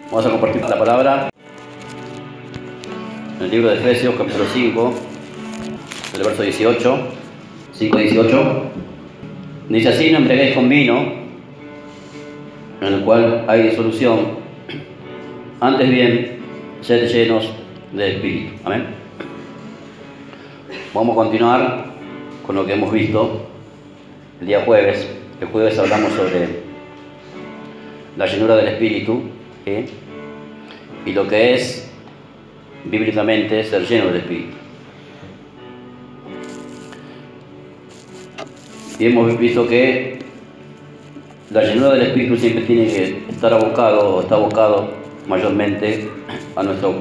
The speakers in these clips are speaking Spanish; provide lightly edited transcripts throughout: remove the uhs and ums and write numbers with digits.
Vamos a compartir la palabra en el libro de Efesios, capítulo 5, del verso 18, 5:18. Dice así: no embriaguéis con vino, en el cual hay disolución, antes bien, sed llenos de espíritu. Amén. Vamos a continuar con lo que hemos visto el día jueves. El jueves hablamos sobre la llenura del espíritu, ¿sí? Y lo que es bíblicamente ser lleno del espíritu. Y hemos visto que la llenura del espíritu siempre tiene que estar abocado, o está abocado mayormente a nuestro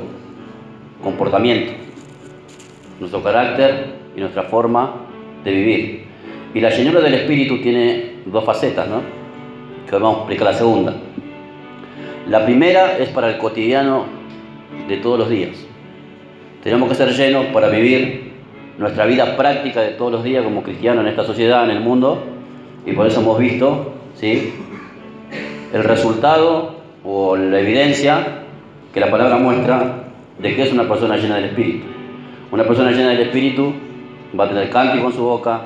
comportamiento, nuestro carácter y nuestra forma de vivir. Y la llenura del espíritu tiene dos facetas, ¿no? Que vamos a explicar la segunda. La primera es para el cotidiano de todos los días. Tenemos que ser llenos para vivir nuestra vida práctica de todos los días como cristianos en esta sociedad, en el mundo, y por eso hemos visto, ¿sí?, el resultado o la evidencia que la palabra muestra de que es una persona llena del Espíritu. Una persona llena del Espíritu va a tener cántico en su boca,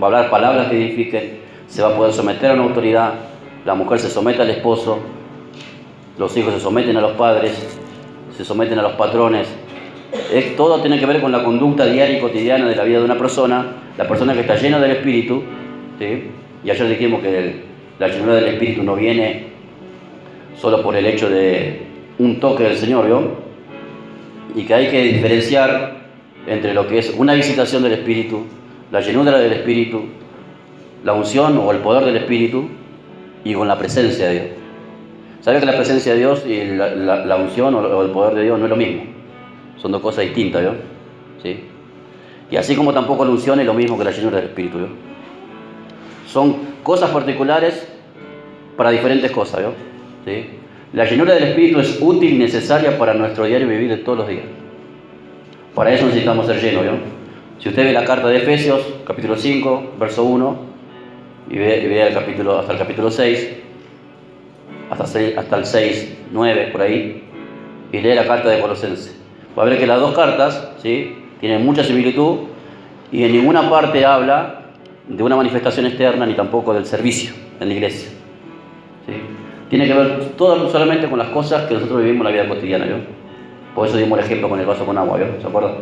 va a hablar palabras que edifiquen, se va a poder someter a una autoridad, la mujer se somete al esposo, los hijos se someten a los padres, se someten a los patrones. Todo tiene que ver con la conducta diaria y cotidiana de la vida de una persona, la persona que está llena del Espíritu, ¿sí? Y ayer dijimos que la llenura del Espíritu no viene solo por el hecho de un toque del Señor, ¿vio? Y que hay que diferenciar entre lo que es una visitación del Espíritu, la llenura del Espíritu, la unción o el poder del Espíritu, y con la presencia de Dios. ¿Sabes que la presencia de Dios y la unción o el poder de Dios no es lo mismo? Son dos cosas distintas, ¿vio? ¿Sí? Y así como tampoco la unción es lo mismo que la llenura del Espíritu, ¿vio? Son cosas particulares para diferentes cosas, ¿vio? ¿Sí? La llenura del Espíritu es útil y necesaria para nuestro diario vivir de todos los días. Para eso necesitamos ser llenos, ¿vio? Si usted ve la carta de Efesios, capítulo 5, verso 1, y ve hasta el capítulo 6, hasta el 6, 9, por ahí, y lee la carta de Colosenses, va a ver que las dos cartas, ¿sí?, tienen mucha similitud y en ninguna parte habla de una manifestación externa ni tampoco del servicio en la iglesia, ¿sí? Tiene que ver todo solamente con las cosas que nosotros vivimos en la vida cotidiana, ¿vio? Por eso dimos el ejemplo con el vaso con agua, ¿vio? ¿Se acuerdan?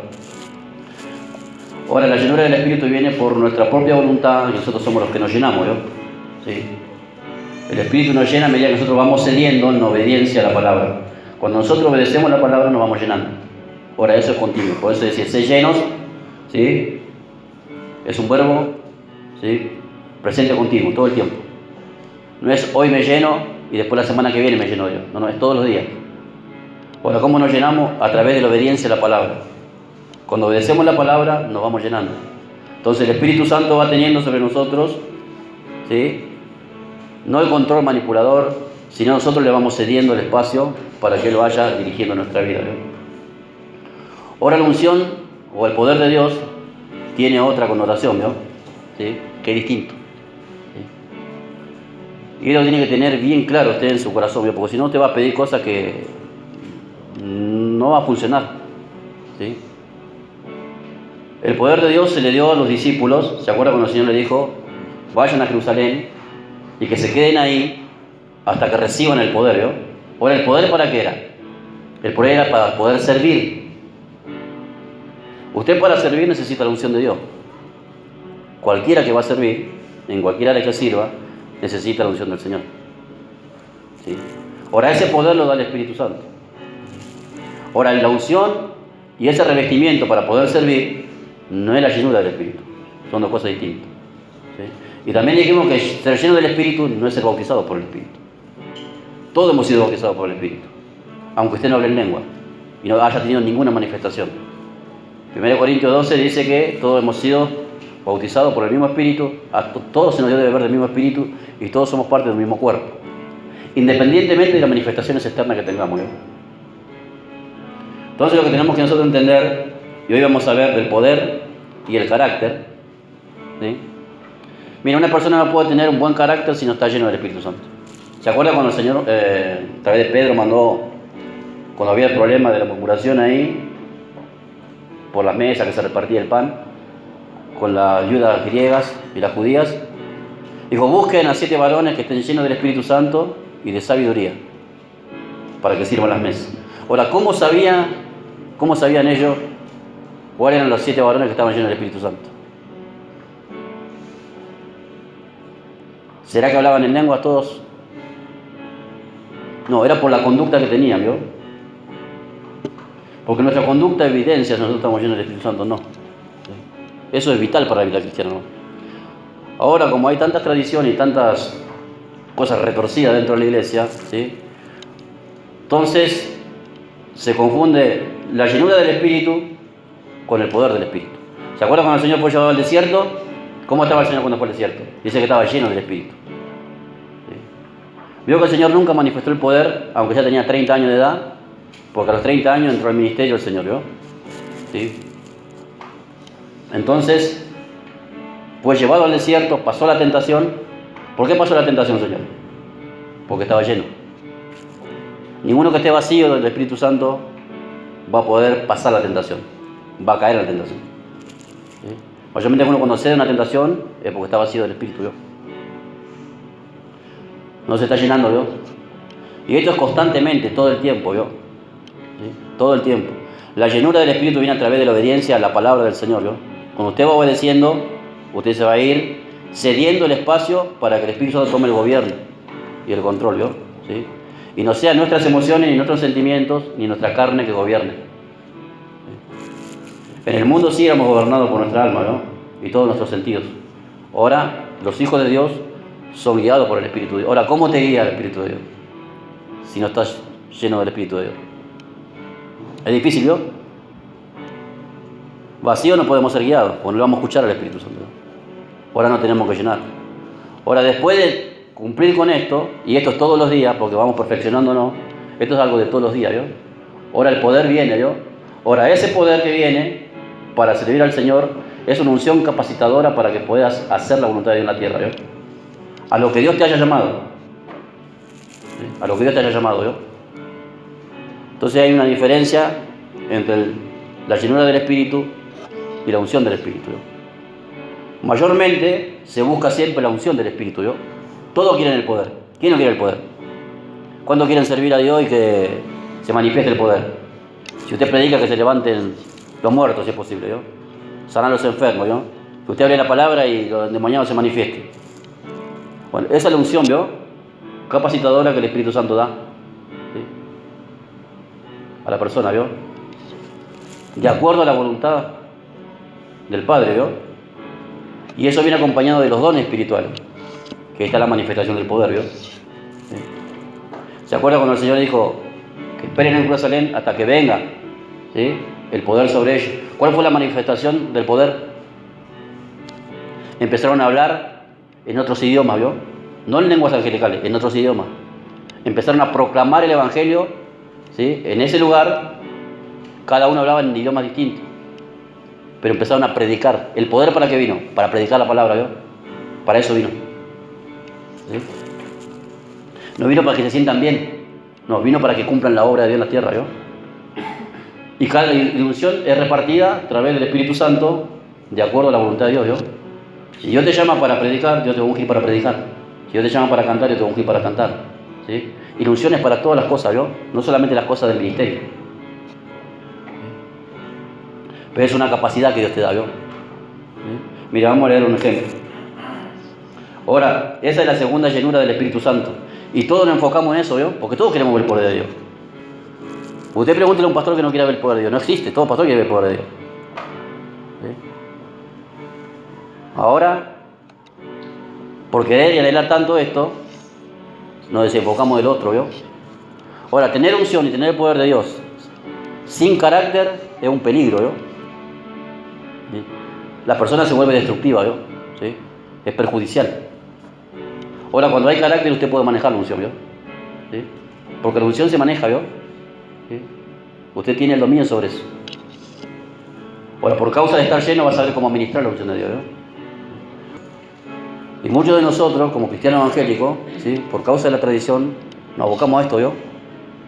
Ahora, la llenura del Espíritu viene por nuestra propia voluntad y nosotros somos los que nos llenamos, ¿vio? ¿Sí? El Espíritu nos llena a medida que nosotros vamos cediendo en obediencia a la palabra. Cuando nosotros obedecemos la palabra nos vamos llenando. Ahora, eso es continuo. Por eso decir, sé llenos, ¿sí?, es un verbo, ¿sí?, presente continuo, todo el tiempo. No es hoy me lleno y después la semana que viene me lleno yo. No, es todos los días. Ahora, ¿cómo nos llenamos? A través de la obediencia a la palabra. Cuando obedecemos la palabra nos vamos llenando. Entonces el Espíritu Santo va teniendo sobre nosotros, ¿sí?, no el control manipulador, sino nosotros le vamos cediendo el espacio para que Él vaya dirigiendo nuestra vida, ¿no? Ahora, la unción o el poder de Dios tiene otra connotación, ¿no? ¿Sí?, que es distinto, ¿sí? Y Él lo tiene que tener bien claro usted en su corazón, ¿no? Porque si no te va a pedir cosas que no va a funcionar, ¿sí? El poder de Dios se le dio a los discípulos. ¿Se acuerda cuando el Señor le dijo: vayan a Jerusalén y que se queden ahí hasta que reciban el poder, ¿no? Ahora, ¿el poder para qué era? El poder era para poder servir. Usted para servir necesita la unción de Dios. Cualquiera que va a servir, en cualquier área que sirva, necesita la unción del Señor, ¿sí? Ahora, ese poder lo da el Espíritu Santo. Ahora, la unción y ese revestimiento para poder servir no es la llenura del Espíritu. Son dos cosas distintas, ¿sí? Y también dijimos que ser lleno del Espíritu no es ser bautizado por el Espíritu. Todos hemos sido bautizados por el Espíritu, aunque usted no hable en lengua y no haya tenido ninguna manifestación. 1 Corintios 12 dice que todos hemos sido bautizados por el mismo Espíritu, a todos se nos dio de beber del mismo Espíritu y todos somos parte del mismo cuerpo, independientemente de las manifestaciones externas que tengamos, ¿no? Entonces, lo que tenemos que nosotros entender, y hoy vamos a ver del poder y el carácter, ¿sí? Mira, una persona no puede tener un buen carácter si no está lleno del Espíritu Santo. ¿Se acuerda cuando el Señor, a través de Pedro, mandó, cuando había el problema de la murmuración ahí, por la mesa que se repartía el pan, con las ayudas griegas y las judías? Dijo, busquen a 7 varones que estén llenos del Espíritu Santo y de sabiduría, para que sirvan las mesas. Ahora, ¿cómo sabían ellos cuáles eran los 7 varones que estaban llenos del Espíritu Santo? ¿Será que hablaban en lengua todos? No, era por la conducta que tenían, ¿vio? Porque nuestra conducta evidencia si nosotros estamos llenos del Espíritu Santo, no. Eso es vital para la vida cristiana, ¿no? Ahora, como hay tantas tradiciones y tantas cosas retorcidas dentro de la iglesia, ¿sí? Entonces se confunde la llenura del Espíritu con el poder del Espíritu. ¿Se acuerdan cuando el Señor fue llevado al desierto? ¿Cómo estaba el Señor cuando fue al desierto? Dice que estaba lleno del Espíritu. ¿Sí? Vio que el Señor nunca manifestó el poder, aunque ya tenía 30 años de edad, porque a los 30 años entró al ministerio el Señor, ¿vio? ¿Sí? Entonces, fue llevado al desierto, pasó la tentación. ¿Por qué pasó la tentación, Señor? Porque estaba lleno. Ninguno que esté vacío del Espíritu Santo va a poder pasar la tentación, va a caer en la tentación. ¿Sí? Mayormente uno cuando cede una tentación es porque está vacío del Espíritu, ¿vio? No se está llenando, ¿vio? Y esto es constantemente, todo el tiempo, ¿vio? ¿Sí? Todo el tiempo. La llenura del Espíritu viene a través de la obediencia a la palabra del Señor, ¿vio? Cuando usted va obedeciendo, usted se va a ir cediendo el espacio para que el Espíritu Santo tome el gobierno y el control, ¿vio? ¿Sí? Y no sean nuestras emociones, ni nuestros sentimientos, ni nuestra carne que gobierne. En el mundo sí éramos gobernados por nuestra alma, ¿no? Y todos nuestros sentidos. Ahora, los hijos de Dios son guiados por el Espíritu de Dios. Ahora, ¿cómo te guía el Espíritu de Dios? Si no estás lleno del Espíritu de Dios. Es difícil, ¿no? Vacío no podemos ser guiados, porque no vamos a escuchar al Espíritu Santo. Ahora no tenemos que llenar. Ahora, después de cumplir con esto, y esto es todos los días, porque vamos perfeccionándonos, esto es algo de todos los días, ¿vio? Ahora el poder viene, ¿vio? Ahora ese poder que viene para servir al Señor es una unción capacitadora para que puedas hacer la voluntad de Dios en la tierra, ¿vio? A lo que Dios te haya llamado. ¿Sí? A lo que Dios te haya llamado, ¿vio? Entonces hay una diferencia entre la llenura del Espíritu y la unción del Espíritu, ¿vio? Mayormente se busca siempre la unción del Espíritu, ¿vio? Todos quieren el poder. ¿Quién no quiere el poder? ¿Cuándo quieren servir a Dios y que se manifieste el poder? Si usted predica, que se levanten los muertos, si es posible, ¿vio? Sanar a los enfermos, ¿vio? Que usted hable la palabra y lo endemoniado se manifieste. Bueno, esa es la unción, ¿vio? Capacitadora que el Espíritu Santo da, ¿sí? A la persona, ¿vio? De acuerdo a la voluntad del Padre, ¿vio? Y eso viene acompañado de los dones espirituales, que está la manifestación del poder, ¿vio? ¿Sí? ¿Se acuerda cuando el Señor dijo que esperen en Jerusalén hasta que venga, ¿sí?, el poder sobre ellos? ¿Cuál fue la manifestación del poder? Empezaron a hablar en otros idiomas, ¿vio? No en lenguas angelicales, en otros idiomas. Empezaron a proclamar el Evangelio, ¿sí? En ese lugar, cada uno hablaba en idiomas distintos, pero empezaron a predicar. ¿El poder para qué vino? Para predicar la palabra, ¿vio? Para eso vino. ¿Sí? No vino para que se sientan bien, no, vino para que cumplan la obra de Dios en la tierra, ¿vio? Y cada unción es repartida a través del Espíritu Santo de acuerdo a la voluntad de Dios, ¿vio? Si Dios te llama para predicar, Dios te va a ungir para predicar. Si Dios te llama para cantar, Dios te va a ungir para cantar, ¿sí? Y la unción es para todas las cosas, ¿vio? No solamente las cosas del ministerio. Pero es una capacidad que Dios te da, ¿vio? ¿Sí? Mira, vamos a leer un ejemplo. Ahora, esa es la segunda llenura del Espíritu Santo. Y todos nos enfocamos en eso, ¿vio? Porque todos queremos ver el poder de Dios. Usted pregúntele a un pastor que no quiera ver el poder de Dios. No existe, todo pastor quiere ver el poder de Dios. ¿Sí? Ahora, por querer y anhelar tanto esto, nos desenfocamos del otro, ¿vio? Ahora, tener unción y tener el poder de Dios sin carácter es un peligro, ¿vio? ¿Sí? La persona se vuelve destructiva, ¿vio? ¿Sí? Es perjudicial. Ahora, cuando hay carácter, usted puede manejar la unción, ¿vio? ¿Sí? Porque la unción se maneja, ¿vio? ¿Sí? Usted tiene el dominio sobre eso. Ahora, por causa de estar lleno, va a saber cómo administrar la unción de Dios, ¿vio? Y muchos de nosotros, como cristianos evangélicos, ¿sí?, por causa de la tradición, nos abocamos a esto, ¿yo?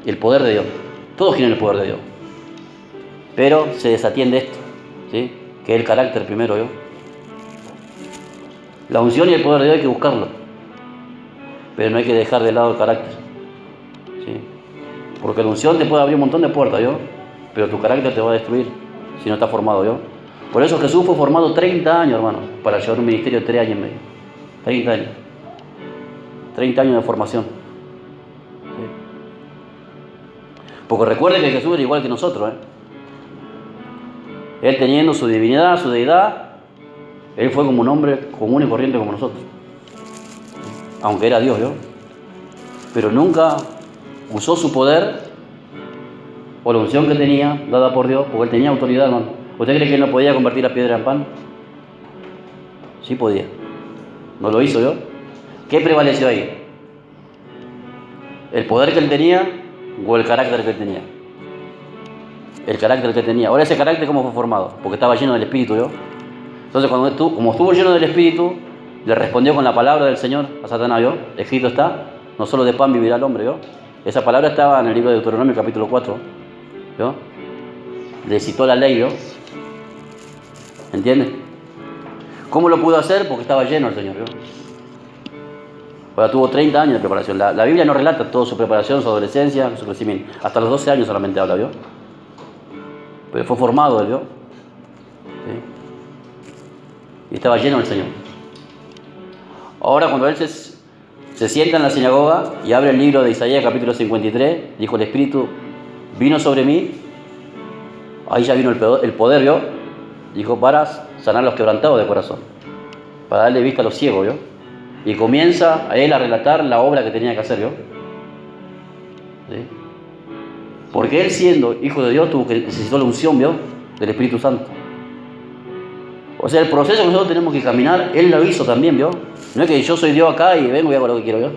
Y el poder de Dios. Todos quieren el poder de Dios. Pero se desatiende esto, ¿sí?, que es el carácter primero, ¿yo? La unción y el poder de Dios hay que buscarlo. Pero no hay que dejar de lado el carácter, ¿sí? Porque la unción te puede abrir un montón de puertas, ¿yo? Pero tu carácter te va a destruir si no estás formado, ¿yo? Por eso Jesús fue formado 30 años, hermano, para llevar un ministerio de 3 años y medio. 30 años. 30 años de formación. ¿Sí? Porque recuerde que Jesús era igual que nosotros, ¿eh? Él teniendo su divinidad, su deidad, él fue como un hombre común y corriente como nosotros. Aunque era Dios, ¿yo? Pero nunca usó su poder o la unción que tenía, dada por Dios, porque él tenía autoridad, hermano. ¿Usted cree que él no podía convertir la piedra en pan? Sí podía. ¿No lo hizo, yo? ¿Qué prevaleció ahí? ¿El poder que él tenía o el carácter que él tenía? El carácter que tenía. Ahora, ese carácter, ¿cómo fue formado? Porque estaba lleno del Espíritu, ¿yo? Entonces, como estuvo lleno del Espíritu, le respondió con la palabra del Señor a Satanás, ¿yo? Escrito está, no solo de pan vivirá el hombre, ¿yo? Esa palabra estaba en el libro de Deuteronomio, capítulo 4, ¿yo? Le citó la ley, ¿yo? ¿Entiendes? ¿Cómo lo pudo hacer? Porque estaba lleno el Señor, ¿yo? Ahora tuvo 30 años de preparación. La Biblia no relata toda su preparación, su adolescencia, su crecimiento. Hasta los 12 años solamente habla, ¿yo? Pero fue formado él, ¿yo? ¿Sí? Y estaba lleno el Señor. Ahora, cuando él se sienta en la sinagoga y abre el libro de Isaías, capítulo 53, dijo: el Espíritu vino sobre mí. Ahí ya vino el poder, ¿yo? Dijo, para sanar a los quebrantados de corazón, para darle vista a los ciegos, ¿yo? Y comienza a él a relatar la obra que tenía que hacer, ¿yo? ¿Sí? Porque él, siendo hijo de Dios, necesitó la unción, ¿vio?, del Espíritu Santo. O sea, el proceso que nosotros tenemos que caminar, él lo hizo también, ¿vio? No es que yo soy Dios acá y vengo y hago lo que quiero, ¿vio?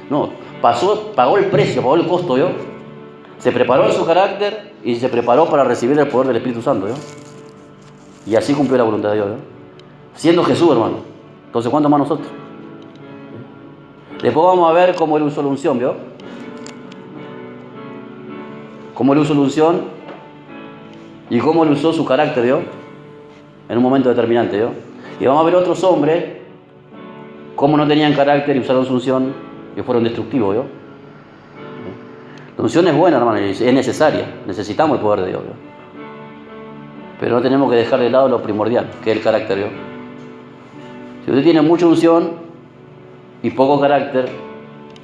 No, pagó el precio, pagó el costo, ¿vio? Se preparó en su carácter y se preparó para recibir el poder del Espíritu Santo, ¿vio? Y así cumplió la voluntad de Dios, ¿vio? Siendo Jesús, hermano. Entonces, ¿cuánto más nosotros? Después vamos a ver cómo él usó la unción, ¿vio? Cómo él usó la unción y cómo él usó su carácter, ¿vio? En un momento determinante, ¿vio? Y vamos a ver otros hombres cómo no tenían carácter y usaron su unción y fueron destructivos, ¿vio? La unción es buena, hermano, es necesaria. Necesitamos el poder de Dios, ¿vio? Pero no tenemos que dejar de lado lo primordial, que es el carácter, ¿vio? Si usted tiene mucha unción y poco carácter,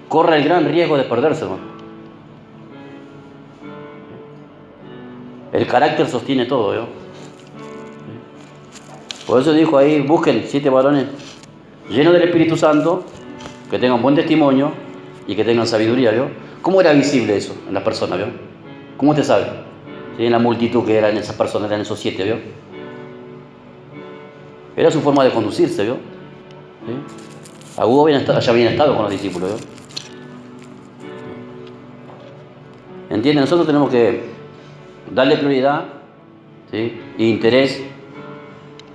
corre el gran riesgo de perderse, hermano. El carácter sostiene todo, ¿vio? Por eso dijo ahí, busquen 7 varones llenos del Espíritu Santo, que tengan buen testimonio y que tengan sabiduría, ¿vio? ¿Cómo era visible eso en las personas, ¿vio? ¿Cómo usted sabe? ¿Sí? En la multitud que eran esas personas, eran esos 7, ¿vio? Era su forma de conducirse, ¿vio? ¿Sí? Algunos ya habían estado con los discípulos, ¿vio? ¿Entienden? Nosotros tenemos que darle prioridad, ¿sí?, e interés,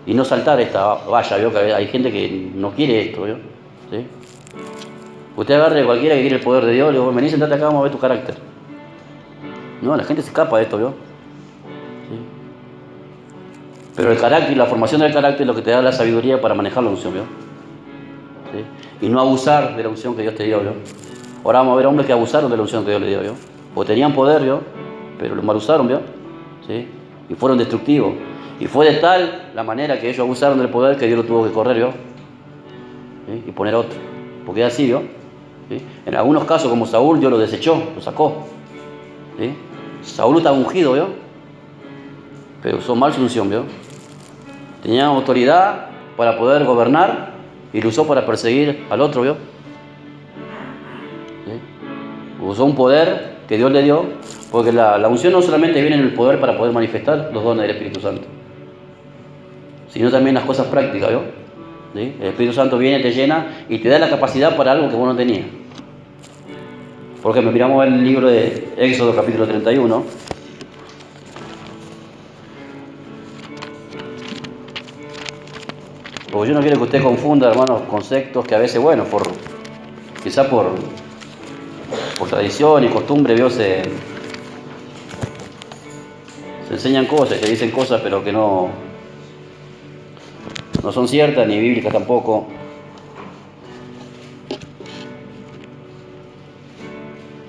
y no saltar esta valla, ¿vio? Que hay gente que no quiere esto, ¿vio? ¿Sí? Usted agarre a cualquiera que quiere el poder de Dios, le digo, vení, sentate acá, vamos a ver tu carácter. No, la gente se escapa de esto, ¿vio? ¿Sí? Pero el carácter y la formación del carácter es lo que te da la sabiduría para manejar la unción, ¿vio? ¿Sí? Y no abusar de la unción que Dios te dio, ¿vio? Ahora vamos a ver hombres que abusaron de la unción que Dios le dio, ¿vio? Porque tenían poder, ¿vio? Pero lo mal usaron, ¿vio? ¿Sí? Y fueron destructivos. Y fue de tal la manera que ellos abusaron del poder que Dios lo tuvo que correr, ¿vio? ¿Sí? Y poner otro. Porque es así, ¿vio? ¿Sí? En algunos casos, como Saúl, Dios lo desechó, lo sacó. ¿Sí? Saúl estaba ungido, ¿vio? Pero usó mal su unción, ¿vio? Tenía autoridad para poder gobernar y lo usó para perseguir al otro, ¿vio? ¿Sí? Usó un poder que Dios le dio, porque la unción no solamente viene en el poder para poder manifestar los dones del Espíritu Santo, sino también las cosas prácticas, ¿vio? ¿Sí? El Espíritu Santo viene, te llena y te da la capacidad para algo que vos no tenías. Por ejemplo, miramos el libro de Éxodo, capítulo 31. Porque yo no quiero que usted confunda, hermanos, conceptos que a veces, bueno, quizá por tradición y costumbre, ¿vio? Se enseñan cosas, se dicen cosas, pero que no son ciertas ni bíblicas tampoco.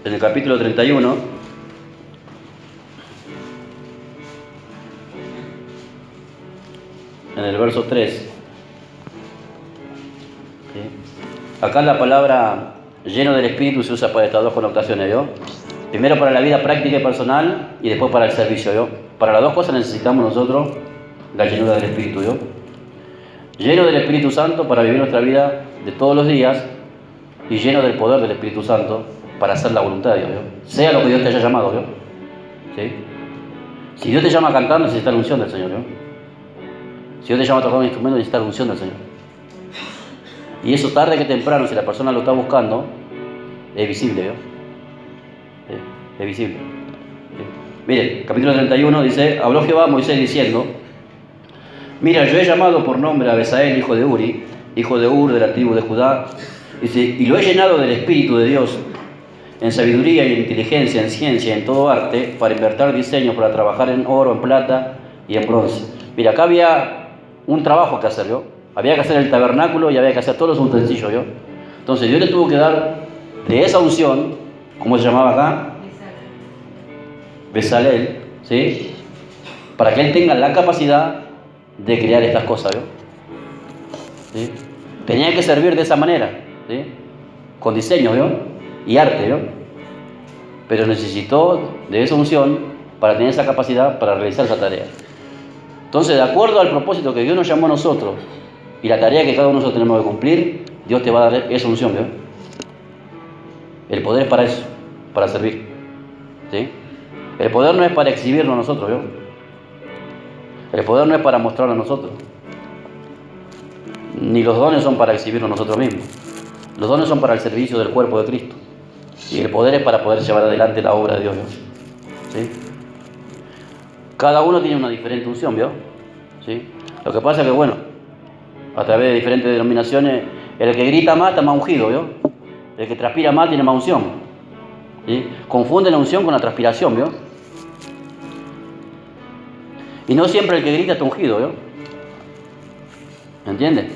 En el capítulo 31, en el verso 3, ¿sí? Acá la palabra lleno del Espíritu se usa para estas dos connotaciones, ¿vio? Primero para la vida práctica y personal y después para el servicio, ¿vio? Para las dos cosas necesitamos nosotros la llenura del Espíritu, ¿vio? Lleno del Espíritu Santo para vivir nuestra vida de todos los días y lleno del poder del Espíritu Santo para hacer la voluntad de Dios, ¿vio? Sea lo que Dios te haya llamado, ¿vio? ¿Sí? Si Dios te llama a cantar, necesitas la unción del Señor, ¿vio? Si Dios te llama a tocar un instrumento, necesitas la unción del Señor. Y eso tarde que temprano, si la persona lo está buscando, es visible, ¿vio? ¿Sí? Es visible. ¿Sí? Mire, capítulo 31 dice, habló Jehová a Moisés diciendo, mira, yo he llamado por nombre a Besael, hijo de Uri, hijo de Ur, de la tribu de Judá, dice, y lo he llenado del Espíritu de Dios, en sabiduría y en inteligencia, en ciencia, en todo arte, para invertir diseños, para trabajar en oro, en plata y en bronce. Mira, acá había un trabajo que hacer, ¿vio? Había que hacer el tabernáculo y había que hacer todos los utensilios, ¿vio? Entonces Dios le tuvo que dar de esa unción, ¿cómo se llamaba acá? Besalel, ¿sí? Para que él tenga la capacidad de crear estas cosas, ¿vio? ¿Sí? Tenía que servir de esa manera, ¿sí? Con diseño, ¿vio? Y arte, ¿vio? Pero necesitó de esa unción para tener esa capacidad para realizar esa tarea. Entonces, de acuerdo al propósito que Dios nos llamó a nosotros y la tarea que cada uno de nosotros tenemos que cumplir, Dios te va a dar esa unción, ¿vio? El poder es para eso, para servir, ¿sí? El poder no es para exhibirnos a nosotros, ¿vio? El poder no es para mostrarlo a nosotros. Ni los dones son para exhibirnos a nosotros mismos. Los dones son para el servicio del cuerpo de Cristo. Y el poder es para poder llevar adelante la obra de Dios, ¿vio? ¿Sí? Cada uno tiene una diferente unción, ¿vio? ¿Sí? Lo que pasa es que, bueno, a través de diferentes denominaciones, el que grita más está más ungido, ¿vio? El que transpira más tiene más unción, ¿sí? Confunden la unción con la transpiración, ¿vio? Y no siempre el que grita está ungido, ¿vio? ¿Entiende?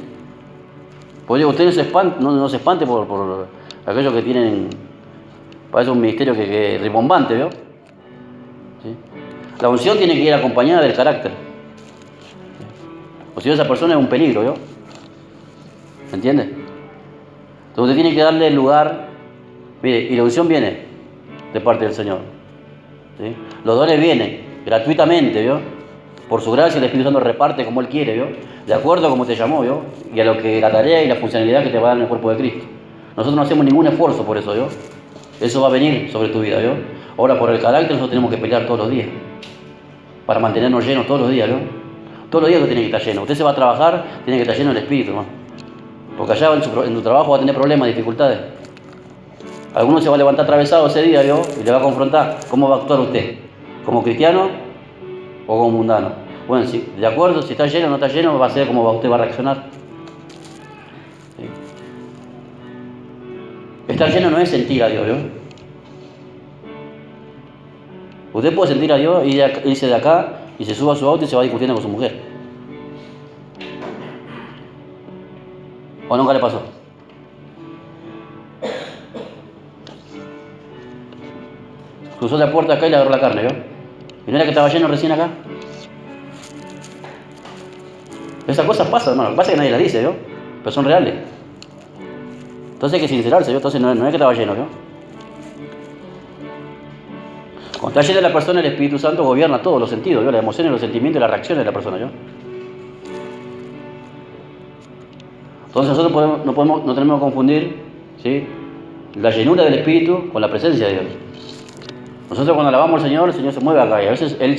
Pues digo, usted no se espante por aquellos que tienen, parece un ministerio que es rimbombante, ¿vio? ¿Sí? La unción tiene que ir acompañada del carácter. O si esa persona es un peligro, ¿vio? ¿Entiende? Entonces usted tiene que darle el lugar. Mire, y la unción viene de parte del Señor, ¿sí? Los dones vienen gratuitamente, ¿vio? Por su gracia el Espíritu Santo reparte como Él quiere, ¿vio? De acuerdo a como te llamó, ¿vio? Y a lo que la tarea y la funcionalidad que te va a dar en el cuerpo de Cristo. Nosotros no hacemos ningún esfuerzo por eso, ¿vio? Eso va a venir sobre tu vida, ¿vio? Ahora, por el carácter nosotros tenemos que pelear todos los días para mantenernos llenos todos los días, ¿vio? Todos los días usted tiene que estar lleno. Usted se va a trabajar, tiene que estar lleno del Espíritu, hermano. Porque allá en tu trabajo va a tener problemas, dificultades. Alguno se va a levantar atravesado ese día, ¿vio? Y le va a confrontar. ¿Cómo va a actuar usted? ¿Como cristiano o como mundano? Bueno, si, de acuerdo, si está lleno o no está lleno, va a ser como usted va a reaccionar. ¿Sí? Estar lleno no es sentir a Dios, ¿vio? Usted puede sentir a Dios y irse de acá y se suba a su auto y se va discutiendo con su mujer. ¿O nunca le pasó? Cruzó la puerta acá y le agarró la carne, ¿vio? ¿Y no era que estaba lleno recién acá? Esas cosas pasan, hermano. Lo que pasa es que nadie las dice, ¿vio? Pero son reales. Entonces hay que sincerarse, ¿vio? Entonces no es que estaba lleno, ¿vio? Cuando está llena la persona, el Espíritu Santo gobierna todos los sentidos, ¿vio? Las emociones, los sentimientos y las reacciones de la persona, ¿vio? Entonces nosotros no tenemos que confundir, ¿sí?, la llenura del Espíritu con la presencia de Dios. Nosotros cuando alabamos al Señor, el Señor se mueve acá y a veces Él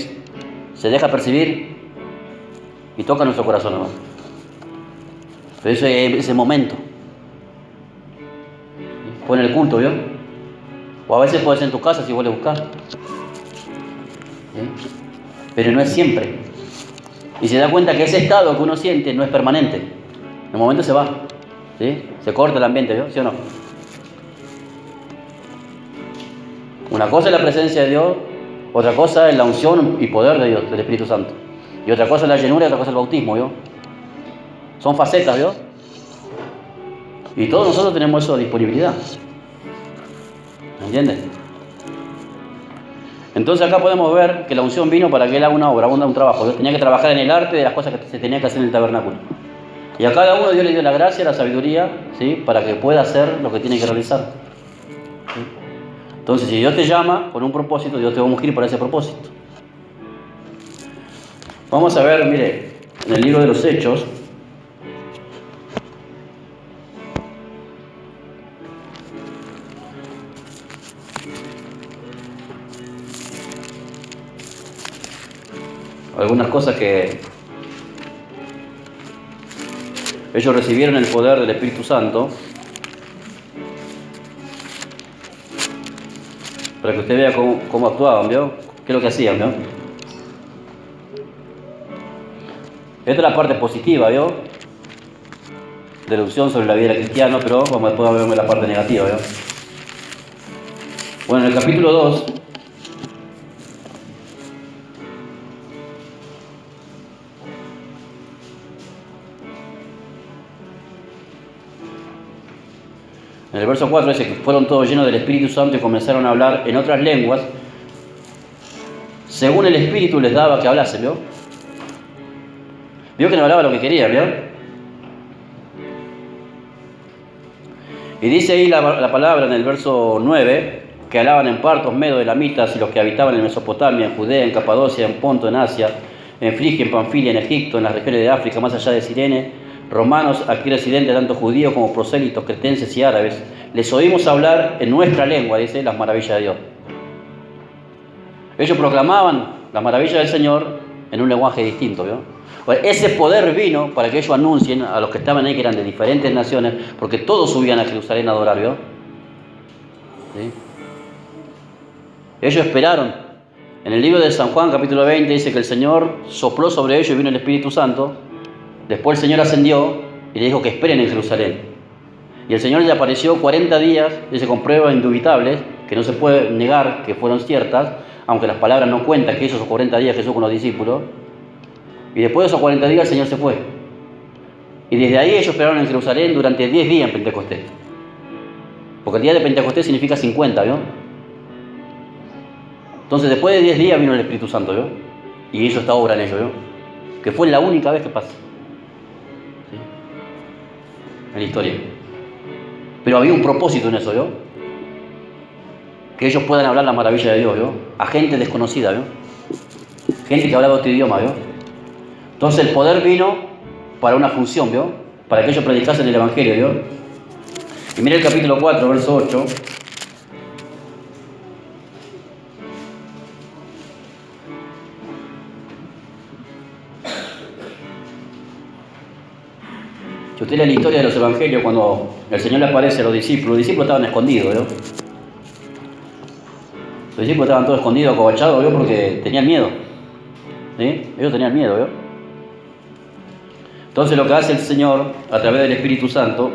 se deja percibir y toca nuestro corazón, hermano. Pero ese momento. Fue en el culto, ¿vio? O a veces puede ser en tu casa si vos le buscás. ¿Sí? Pero no es siempre. Y se da cuenta que ese estado que uno siente no es permanente. En un momento se va, ¿sí? Se corta el ambiente, ¿vio? ¿Sí o no? Una cosa es la presencia de Dios, otra cosa es la unción y poder de Dios, del Espíritu Santo. Y otra cosa es la llenura y otra cosa es el bautismo, ¿vio? Son facetas, ¿vio? Y todos nosotros tenemos eso de disponibilidad. ¿Me entiendes? Entonces acá podemos ver que la unción vino para que él haga una obra, un trabajo. Dios tenía que trabajar en el arte de las cosas que se tenía que hacer en el tabernáculo. Y a cada uno Dios le dio la gracia, la sabiduría, ¿sí? Para que pueda hacer lo que tiene que realizar. ¿Sí? Entonces, si Dios te llama con un propósito, Dios te va a ungir para ese propósito. Vamos a ver, mire, en el libro de los Hechos, algunas cosas que ellos recibieron el poder del Espíritu Santo, para que usted vea cómo actuaban, ¿vio? ¿Qué es lo que hacían, ¿vio? Esta es la parte positiva, ¿vio? De la unción sobre la vida del cristiano, pero vamos después a ver la parte negativa, ¿vio? Bueno, en el capítulo 2, en el verso 4 dice que fueron todos llenos del Espíritu Santo y comenzaron a hablar en otras lenguas, según el Espíritu les daba que hablasen, ¿vio? Vio que no hablaba lo que quería, ¿vio? Y dice ahí la palabra en el verso 9, que hablaban en partos, medos, elamitas y los que habitaban en Mesopotamia, en Judea, en Capadocia, en Ponto, en Asia, en Frigia, en Panfilia, en Egipto, en las regiones de África, más allá de Cirene, romanos, aquí residentes, tanto judíos como prosélitos, cretenses y árabes, les oímos hablar en nuestra lengua, dice, las maravillas de Dios. Ellos proclamaban las maravillas del Señor en un lenguaje distinto, ¿vio? Bueno, ese poder vino para que ellos anuncien a los que estaban ahí, que eran de diferentes naciones, porque todos subían a Jerusalén a adorar, ¿vio? ¿Sí? Ellos esperaron. En el libro de San Juan, capítulo 20, dice que el Señor sopló sobre ellos y vino el Espíritu Santo. Después el Señor ascendió y le dijo que esperen en Jerusalén. Y el Señor le apareció 40 días, dice, con pruebas indubitables, que no se puede negar que fueron ciertas, aunque las palabras no cuentan que esos 40 días Jesús con los discípulos. Y después de esos 40 días el Señor se fue. Y desde ahí ellos esperaron en Jerusalén durante 10 días en Pentecostés. Porque el día de Pentecostés significa 50, ¿vio? Entonces después de 10 días vino el Espíritu Santo, ¿vio? Y hizo esta obra en ellos, ¿vio? Que fue la única vez que pasa. ¿Sí? En la historia. Pero había un propósito en eso, ¿vio? Que ellos puedan hablar la maravilla de Dios, ¿vio? A gente desconocida, ¿vio? Gente que hablaba otro idioma, ¿vio? Entonces el poder vino para una función, ¿vio? Para que ellos predicasen el Evangelio, ¿vio? Y mira el capítulo 4, verso 8. Si usted lee la historia de los Evangelios, cuando el Señor le aparece a los discípulos estaban escondidos, ¿vio? Los discípulos estaban todos escondidos, acobachados, ¿vio? Porque tenían miedo. ¿Sí? Ellos tenían miedo, ¿vio? Entonces lo que hace el Señor, a través del Espíritu Santo,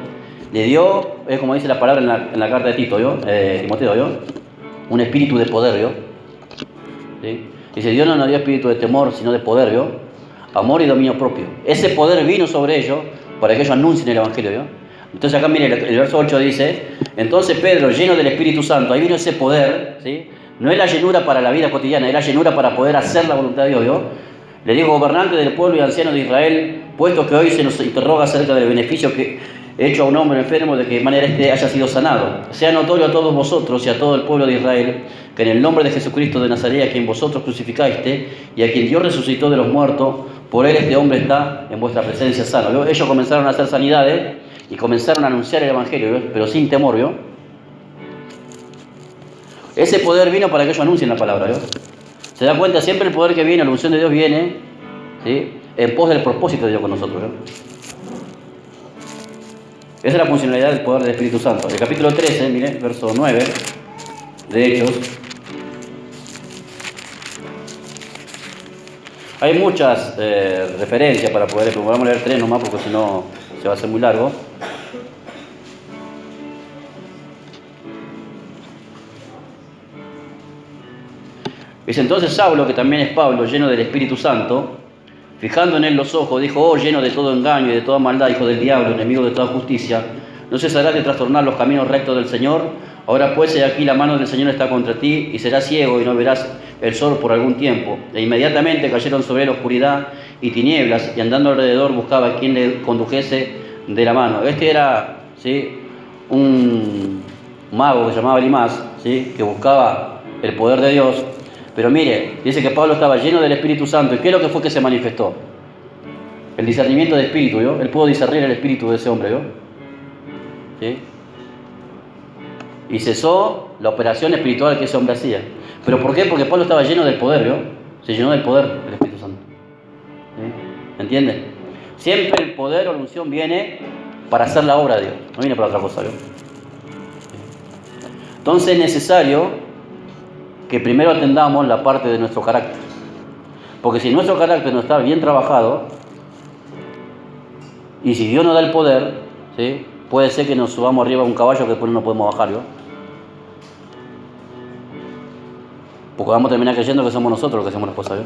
le dio, es como dice la palabra en la carta de Tito, ¿vio? Timoteo, ¿vio? Un espíritu de poder, ¿vio? ¿Sí? Dice, Dios no nos dio espíritu de temor, sino de poder, ¿vio? Amor y dominio propio. Ese poder vino sobre ellos para que ellos anuncien el Evangelio, ¿vio? Entonces acá mire, el verso 8 dice, entonces Pedro, lleno del Espíritu Santo, ahí vino ese poder, ¿sí? No es la llenura para la vida cotidiana, es la llenura para poder hacer la voluntad de Dios, ¿vio? Le digo, gobernante del pueblo y anciano de Israel, puesto que hoy se nos interroga acerca del beneficio que he hecho a un hombre enfermo, de que manera éste haya sido sanado. Sea notorio a todos vosotros y a todo el pueblo de Israel, que en el nombre de Jesucristo de Nazaret, a quien vosotros crucificaste, y a quien Dios resucitó de los muertos, por él este hombre está en vuestra presencia sano. ¿Vio? Ellos comenzaron a hacer sanidades y comenzaron a anunciar el Evangelio, ¿vio? Pero sin temor, ¿vio? Ese poder vino para que ellos anuncien la palabra, ¿vio? Se da cuenta, siempre el poder que viene, la unción de Dios viene, ¿sí? En pos del propósito de Dios con nosotros, ¿vio? Esa es la funcionalidad del poder del Espíritu Santo. El capítulo 13, mire, verso 9 de Hechos. Hay muchas referencias para poder, vamos a leer 3 nomás porque si no se va a hacer muy largo. Dice entonces Saulo, que también es Pablo, lleno del Espíritu Santo, fijando en él los ojos, dijo: oh, lleno de todo engaño y de toda maldad, hijo del diablo, enemigo de toda justicia, ¿no cesarás de trastornar los caminos rectos del Señor? Ahora pues, he aquí la mano del Señor está contra ti, y serás ciego y no verás el sol por algún tiempo. E inmediatamente cayeron sobre él oscuridad y tinieblas, y andando alrededor buscaba a quien le condujese de la mano. Este era, ¿sí?, un mago que se llamaba Elimás, ¿sí?, que buscaba el poder de Dios. Pero mire, dice que Pablo estaba lleno del Espíritu Santo. ¿Y qué es lo que fue que se manifestó? El discernimiento de espíritu, ¿vio? Él pudo discernir el espíritu de ese hombre, ¿vio? ¿Sí? Y cesó la operación espiritual que ese hombre hacía. ¿Pero por qué? Porque Pablo estaba lleno del poder, ¿vio? Se llenó del poder del Espíritu Santo. ¿Sí? ¿Entiende? Siempre el poder o la unción viene para hacer la obra de Dios, no viene para otra cosa, ¿vio? Entonces es necesario que primero atendamos la parte de nuestro carácter. Porque si nuestro carácter no está bien trabajado, y si Dios nos da el poder, ¿sí?, puede ser que nos subamos arriba a un caballo que después no podemos bajar, ¿no? Porque vamos a terminar creyendo que somos nosotros los que hacemos las cosas, ¿no?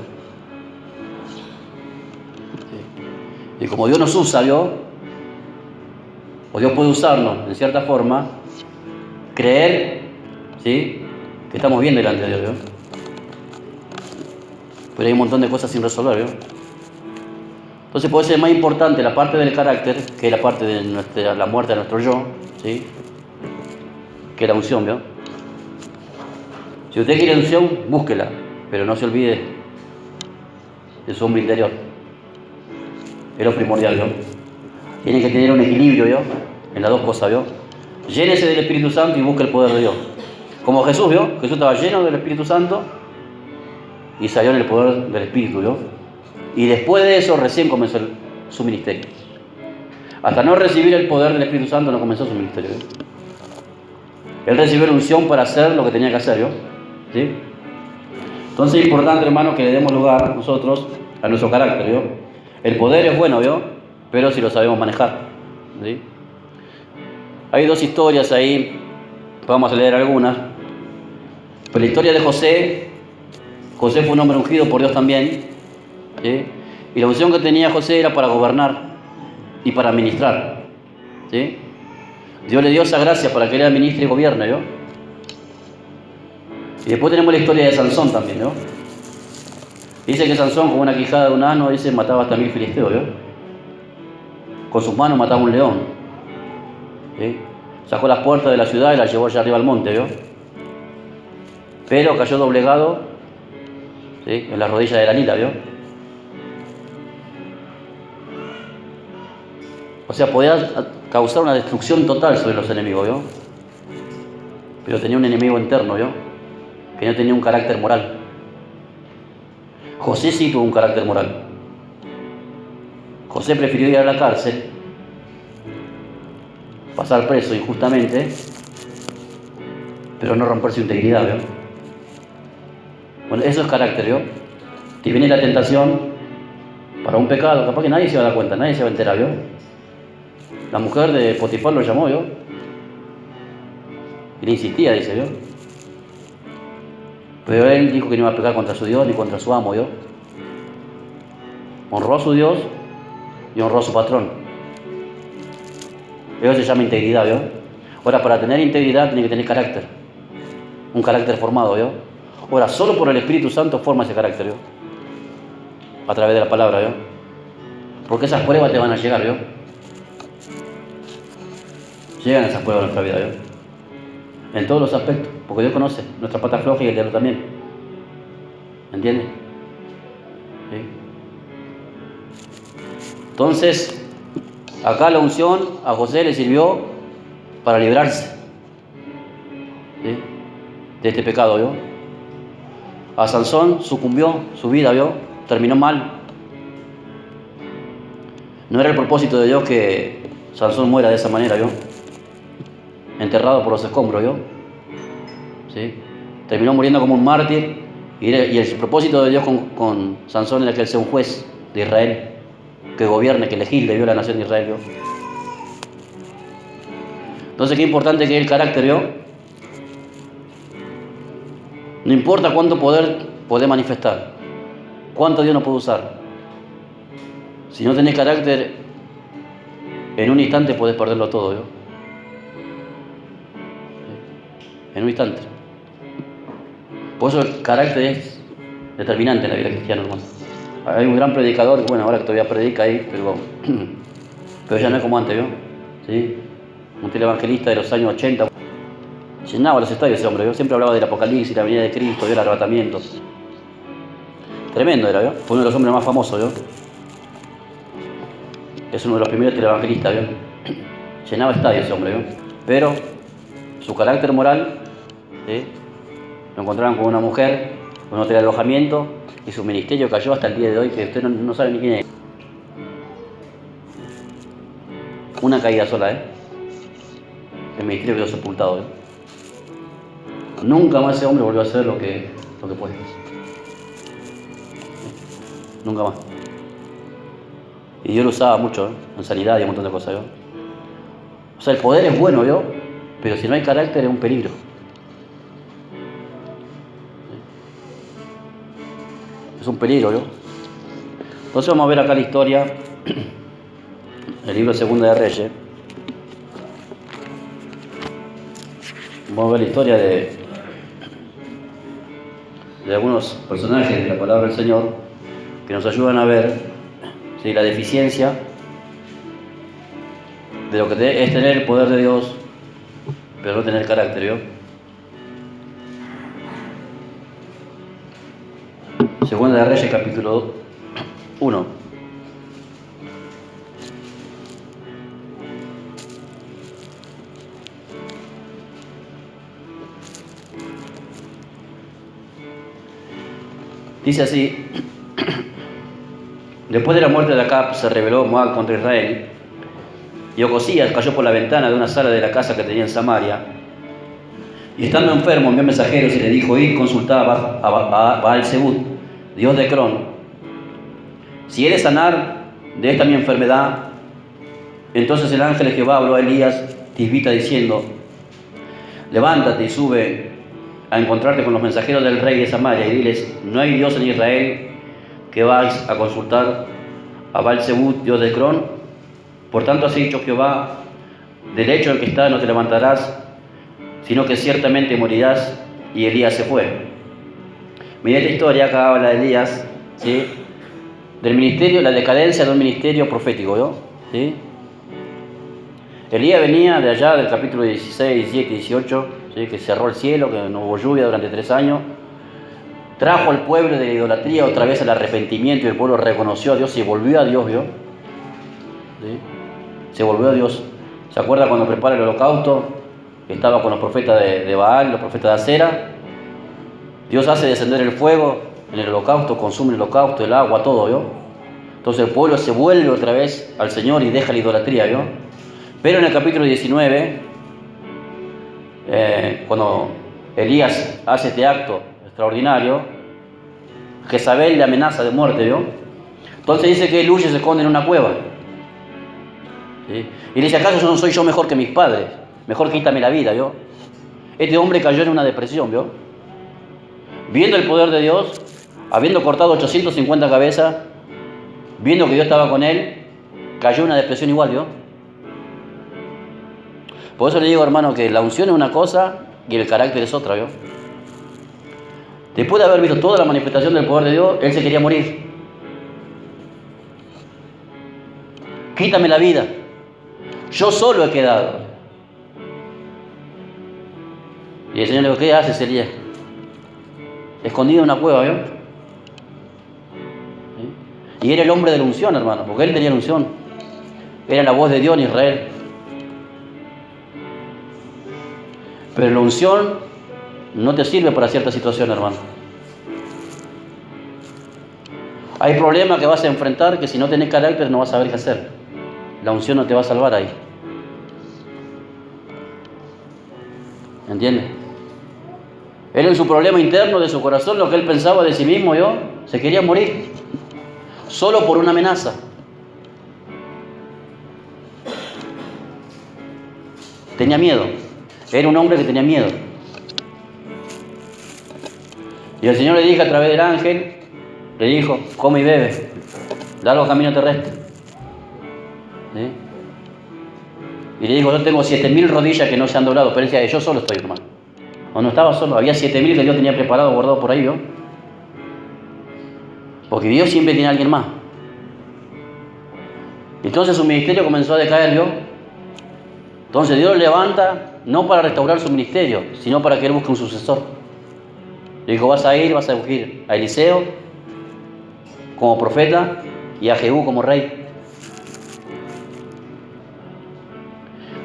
Sí. Y como Dios nos usa, ¿no?, o Dios puede usarnos en cierta forma, creer, ¿sí?, que estamos bien delante de Dios, ¿no? Pero hay un montón de cosas sin resolver, ¿no? Entonces puede ser más importante la parte del carácter que la parte de la muerte de nuestro yo, ¿sí?, que la unción, ¿no? Si usted quiere unción, búsquela, pero no se olvide de su hombre interior. Es lo primordial, ¿no? Tiene que tener un equilibrio, ¿no?, en las dos cosas, ¿no? Llénese del Espíritu Santo y busque el poder de Dios. Como Jesús, ¿vio? Jesús estaba lleno del Espíritu Santo y salió en el poder del Espíritu, ¿vio? Y después de eso recién comenzó su ministerio. Hasta no recibir el poder del Espíritu Santo no comenzó su ministerio, ¿vio? Él recibió la unción para hacer lo que tenía que hacer, ¿vio? ¿Sí? Entonces es importante, hermano, que le demos lugar nosotros a nuestro carácter, ¿vio? El poder es bueno, ¿vio? Pero si lo sabemos manejar, ¿sí? Hay dos historias ahí, vamos a leer algunas. Pero la historia de José fue un hombre ungido por Dios también, ¿sí? Y la unción que tenía José era para gobernar y para administrar, ¿sí? Dios le dio esa gracia para que él administre y gobierne, ¿no? Y después tenemos la historia de Sansón también, ¿no? Dice que Sansón, con una quijada de un asno, dice, mataba hasta 1000 filisteos, ¿no? Con sus manos mataba un león, ¿sí? Sacó las puertas de la ciudad y las llevó allá arriba al monte, ¿no? Pero cayó doblegado, ¿sí?, en la rodilla de la Nila, ¿vio? O sea, podía causar una destrucción total sobre los enemigos, ¿vio? Pero tenía un enemigo interno, ¿vio?, que no tenía un carácter moral. José sí tuvo un carácter moral. José prefirió ir a la cárcel, pasar preso injustamente, pero no romper su integridad, ¿vio? Bueno, eso es carácter, ¿vio? Si viene la tentación para un pecado, capaz que nadie se va a dar cuenta, nadie se va a enterar, ¿vio? La mujer de Potifar lo llamó, ¿vio? Y le insistía, dice, ¿vio? Pero él dijo que no iba a pecar contra su Dios ni contra su amo, ¿vio? Honró a su Dios y honró a su patrón. Eso se llama integridad, ¿vio? Ahora, para tener integridad tiene que tener carácter. Un carácter formado, ¿vio? Ahora, solo por el Espíritu Santo forma ese carácter, ¿vio? A través de la palabra, ¿vio? Porque esas pruebas te van a llegar, ¿vio? Llegan esas pruebas en nuestra vida, ¿vio? En todos los aspectos, porque Dios conoce nuestra pata floja y el diablo también. ¿Entiendes? ¿Sí? Entonces, acá la unción a José le sirvió para librarse, ¿sí?, de este pecado, ¿vio? A Sansón sucumbió su vida, ¿vio? Terminó mal. No era el propósito de Dios que Sansón muera de esa manera, ¿vio? Enterrado por los escombros, ¿vio? ¿Sí? Terminó muriendo como un mártir. Y el propósito de Dios con Sansón era que él sea un juez de Israel, que gobierne, que legisle, ¿vio?, la nación de Israel, ¿vio? Entonces, qué importante que es el carácter, ¿vio? No importa cuánto poder podés manifestar, cuánto Dios nos puede usar. Si no tenés carácter, en un instante podés perderlo todo, ¿vio? En un instante. Por eso el carácter es determinante en la vida cristiana, hermano. Hay un gran predicador, bueno, ahora que todavía predica ahí, pero ya no es como antes, ¿vio? ¿Sí? Un televangelista de los años 80. Llenaba los estadios ese hombre, ¿vio? Siempre hablaba del Apocalipsis, la venida de Cristo, del arrebatamiento. Tremendo era, ¿vio? Fue uno de los hombres más famosos, ¿vio? Es uno de los primeros televangelistas, ¿vio? Llenaba estadios ese hombre, ¿vio? Pero su carácter moral, ¿sí? Lo encontraron con una mujer, con un hotel de alojamiento, y su ministerio cayó hasta el día de hoy, que usted no sabe ni quién es. Una caída sola, ¿eh? El ministerio quedó sepultado, ¿eh? Nunca más ese hombre volvió a hacer lo que fue. Nunca más. Y Dios lo usaba mucho, ¿eh? En sanidad y un montón de cosas, ¿vio? O sea, el poder es bueno, ¿vio? Pero si no hay carácter es un peligro. Es un peligro, ¿vio? Entonces vamos a ver acá la historia, el libro Segunda de Reyes. Vamos a ver la historia de algunos personajes de la palabra del Señor que nos ayudan a ver, ¿sí?, la deficiencia de lo que es tener el poder de Dios, pero no tener carácter, ¿vio? Segunda de Reyes, capítulo 1. Dice así: después de la muerte de Acab, se rebeló Moab contra Israel, y Ocosías cayó por la ventana de una sala de la casa que tenía en Samaria, y estando enfermo envió mensajeros y le dijo: id, consultad a Baal-Zebub, dios de Ecrón, si he de sanar de esta mi enfermedad. Entonces el ángel de Jehová habló a Elías Tisbita diciendo: levántate y sube a encontrarte con los mensajeros del rey de Samaria y diles: no hay Dios en Israel, que vais a consultar a Baal-Zebub, dios de Ecrón. Por tanto así ha dicho Jehová: del hecho en que estás no te levantarás, sino que ciertamente morirás. Y Elías se fue. Mira esta historia, acá habla de Elías, ¿sí?, del ministerio, la decadencia de un ministerio profético, ¿no? ¿Sí? Elías venía de allá del capítulo 16, 17 y 18, ¿sí?, que cerró el cielo, que no hubo lluvia durante 3 años. Trajo al pueblo de la idolatría otra vez al arrepentimiento, y el pueblo reconoció a Dios y volvió a Dios, ¿vio? ¿Sí? Se volvió a Dios. ¿Se acuerda cuando prepara el holocausto? Estaba con los profetas de Baal, los profetas de Acera. Dios hace descender el fuego en el holocausto, consume el holocausto, el agua, todo, ¿vio? Entonces el pueblo se vuelve otra vez al Señor y deja la idolatría, ¿vio? Pero en el capítulo 19, cuando Elías hace este acto extraordinario, Jezabel le amenaza de muerte, ¿vio? Entonces dice que él huye y se esconde en una cueva, ¿sí? Y le dice: ¿acaso no soy yo mejor que mis padres? Mejor quítame la vida, ¿vio? Este hombre cayó en una depresión, ¿vio? Viendo el poder de Dios, habiendo cortado 850 cabezas, viendo que Dios estaba con él, cayó en una depresión igual, ¿vio? Por eso le digo, hermano, que la unción es una cosa y el carácter es otra, ¿vio? Después de haber visto toda la manifestación del poder de Dios, él se quería morir. Quítame la vida, yo solo he quedado. Y el Señor le dijo: ¿qué haces, Elías? Escondido en una cueva, ¿vio? ¿Sí? Y era el hombre de la unción, hermano, porque él tenía la unción. Era la voz de Dios en Israel. Pero la unción no te sirve para cierta situación, hermano. Hay problemas que vas a enfrentar que si no tenés carácter no vas a saber qué hacer. La unción no te va a salvar ahí. ¿Entiendes? Él, en su problema interno de su corazón, lo que él pensaba de sí mismo, yo, se quería morir. Solo por una amenaza. tenía miedo. Era un hombre que tenía miedo. Y el Señor le dijo a través del ángel, le dijo, come y bebe, largo camino terrestre. ¿Sí? Y le dijo, yo tengo 7.000 rodillas que no se han doblado, pero él decía, yo solo estoy, hermano. O no estaba solo, había 7.000 que Dios tenía preparado, guardado por ahí, ¿no? Porque Dios siempre tiene a alguien más. Entonces su ministerio comenzó a decaer, ¿vio? Entonces Dios lo levanta, no para restaurar su ministerio, sino para que él busque un sucesor. Le dijo, vas a ungir a Eliseo como profeta y a Jehú como rey.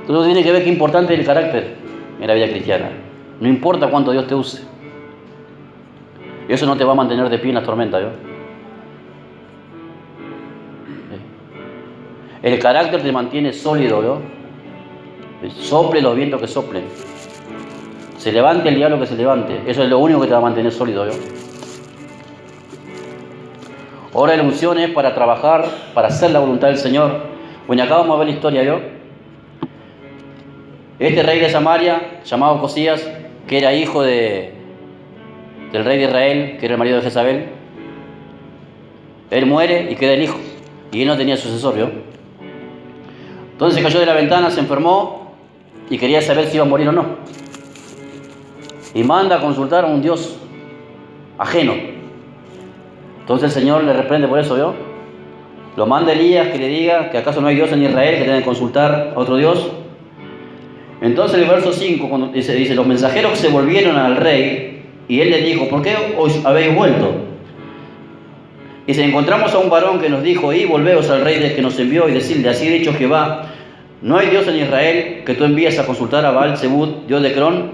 Entonces tiene que ver qué importante es el carácter en la vida cristiana. No importa cuánto Dios te use. Eso no te va a mantener de pie en las tormentas, ¿vio? El carácter te mantiene sólido, ¿vio? Sople los vientos que soplen. Se levante el diablo que se levante. Eso es lo único que te va a mantener sólido, ¿vio? Ahora la unción es para trabajar, para hacer la voluntad del Señor. Bueno, acá vamos a ver la historia, ¿vio? Este rey de Samaria, llamado Josías, que era hijo del rey de Israel, que era el marido de Jezabel, él muere y queda el hijo. Y él no tenía sucesor, ¿vio? Entonces cayó de la ventana, se enfermó y quería saber si iba a morir o no. Y manda a consultar a un Dios ajeno. Entonces el Señor le reprende por eso, ¿vio? Lo manda Elías que le diga que acaso no hay Dios en Israel, que tenga que consultar a otro Dios. Entonces el verso 5 cuando dice, los mensajeros se volvieron al rey y él les dijo, ¿por qué os habéis vuelto? Y si encontramos a un varón que nos dijo, volveos al rey que nos envió y decidle, así ha dicho Jehová, no hay Dios en Israel que tú envíes a consultar a Baal-Zebub, Dios de Crón.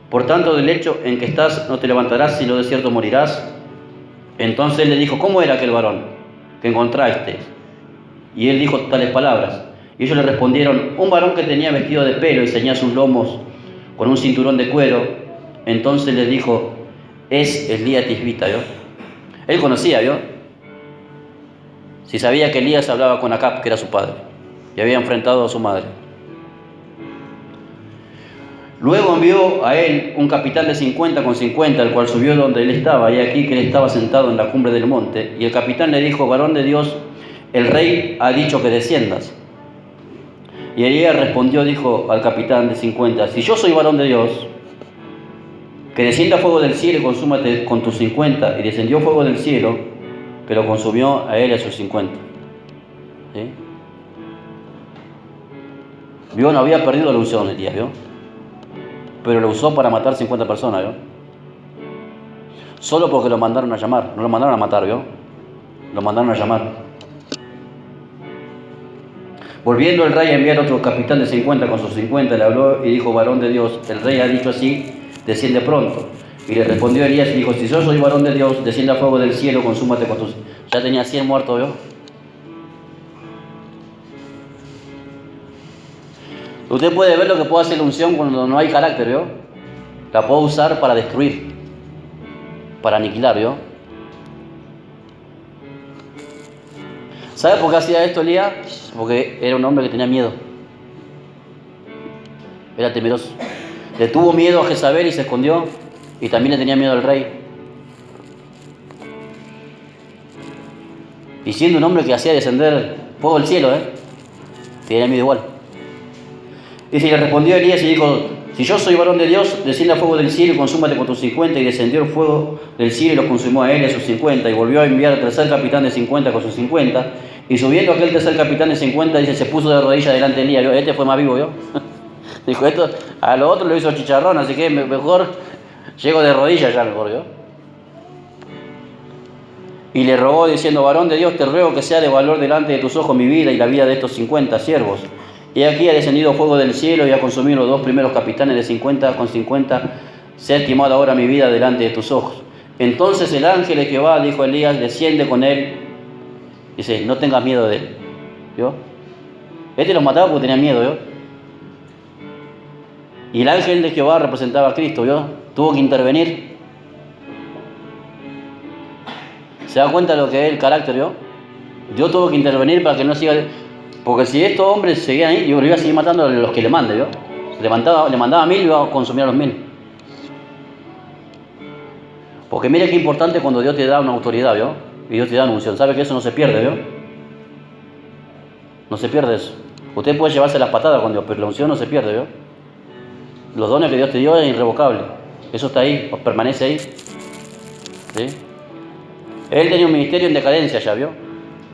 Por tanto, del hecho en que estás no te levantarás, sino de cierto morirás. Entonces él le dijo, ¿cómo era aquel varón que encontraste? Y él dijo tales palabras. Y ellos le respondieron, un varón que tenía vestido de pelo y ceñía sus lomos con un cinturón de cuero. Entonces le dijo, es Elías Tisbita, ¿vio? Él conocía, ¿vio? Si sabía que Elías hablaba con Acab, que era su padre, y había enfrentado a su madre. Luego envió a él un capitán de 50 con 50, el cual subió donde él estaba, y aquí que él estaba sentado en la cumbre del monte. Y el capitán le dijo, varón de Dios, el rey ha dicho que desciendas. Y Elías respondió, dijo al capitán de 50, si yo soy varón de Dios, que descienda fuego del cielo y consúmate con tus 50. Y descendió fuego del cielo, que lo consumió a él y a sus 50. ¿Sí? ¿Vio? No había perdido la unción Elías, ¿vio? Pero lo usó para matar 50 personas, ¿vio? Solo porque lo mandaron a llamar, no lo mandaron a matar, ¿vio? Lo mandaron a llamar. Volviendo el rey a enviar otro capitán de 50 con sus 50, le habló y dijo, varón de Dios, el rey ha dicho así, desciende pronto. Y le respondió Elías y dijo, si yo soy varón de Dios, descienda fuego del cielo, consúmate con tus... Ya tenía 100 muertos, ¿vio? Usted puede ver lo que puede hacer la unción cuando no hay carácter, ¿vio? La puede usar para destruir, para aniquilar, ¿vio? ¿Sabe por qué hacía esto Elías? Porque era un hombre que tenía miedo. Era temeroso. Le tuvo miedo a Jezabel y se escondió. Y también le tenía miedo al rey. Y siendo un hombre que hacía descender fuego del cielo, tenía miedo igual. Dice, y le respondió Elías y dijo, si yo soy varón de Dios, descienda fuego del cielo y consúmate con tus 50. Y descendió el fuego del cielo y los consumió a él y a sus 50. Y volvió a enviar al tercer capitán de 50 con sus 50. Y subiendo aquel tercer capitán de 50, dice, se puso de rodillas delante de Elías. Este fue más vivo, ¿vio? Dijo, esto a lo otro lo hizo chicharrón, así que mejor llego de rodillas ya, mejor, ¿vio? Y le rogó diciendo, varón de Dios, te ruego que sea de valor delante de tus ojos mi vida y la vida de estos 50 siervos. Y aquí ha descendido fuego del cielo y ha consumido los 2 primeros capitanes de 50 con 50. Sea estimada ahora mi vida delante de tus ojos. Entonces el ángel de Jehová dijo a Elías, desciende con él. Dice, no tengas miedo de él. ¿Vio? Este los mataba porque tenía miedo, ¿vio? Y el ángel de Jehová representaba a Cristo, ¿vio? Tuvo que intervenir. ¿Se da cuenta de lo que es el carácter, ¿vio? Dios tuvo que intervenir para que no siga... Porque si estos hombres seguían ahí, yo iba a seguir matando a los que le mande, ¿vio? Le mandaba 1000 y iba a consumir a los 1000. Porque mire qué importante cuando Dios te da una autoridad, ¿vio? Y Dios te da una unción. ¿Sabe que eso no se pierde, ¿vio? No se pierde eso. Usted puede llevarse las patadas con Dios, pero la unción no se pierde, ¿vio? Los dones que Dios te dio es irrevocable. Eso está ahí, permanece ahí. ¿Sí? Él tenía un ministerio en decadencia ya, ¿vio?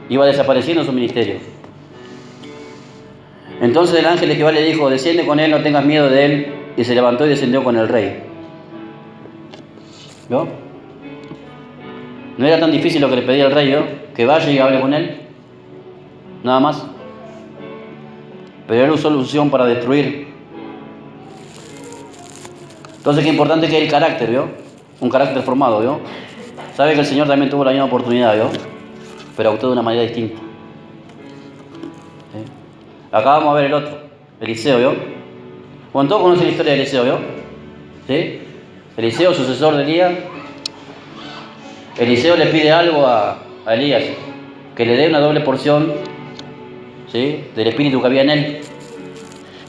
Iba desapareciendo su ministerio. Entonces el ángel de Jehová le dijo, desciende con él, no tengas miedo de él. Y se levantó y descendió con el rey. ¿Vio? No era tan difícil lo que le pedía el rey, ¿vio? Que vaya y hable con él. Nada más. Pero él usó la unción para destruir. Entonces qué importante que es el carácter, ¿vio? Un carácter formado, ¿vio? Sabe que el Señor también tuvo la misma oportunidad, ¿vio? Pero actuó de una manera distinta. ¿Sí? Acá vamos a ver el otro, Eliseo, ¿vio? Bueno, todos conocen la historia de Eliseo, ¿vio? ¿Sí? Eliseo, sucesor de Elías. Eliseo le pide algo a Elías, que le dé una doble porción, ¿sí?, del espíritu que había en él.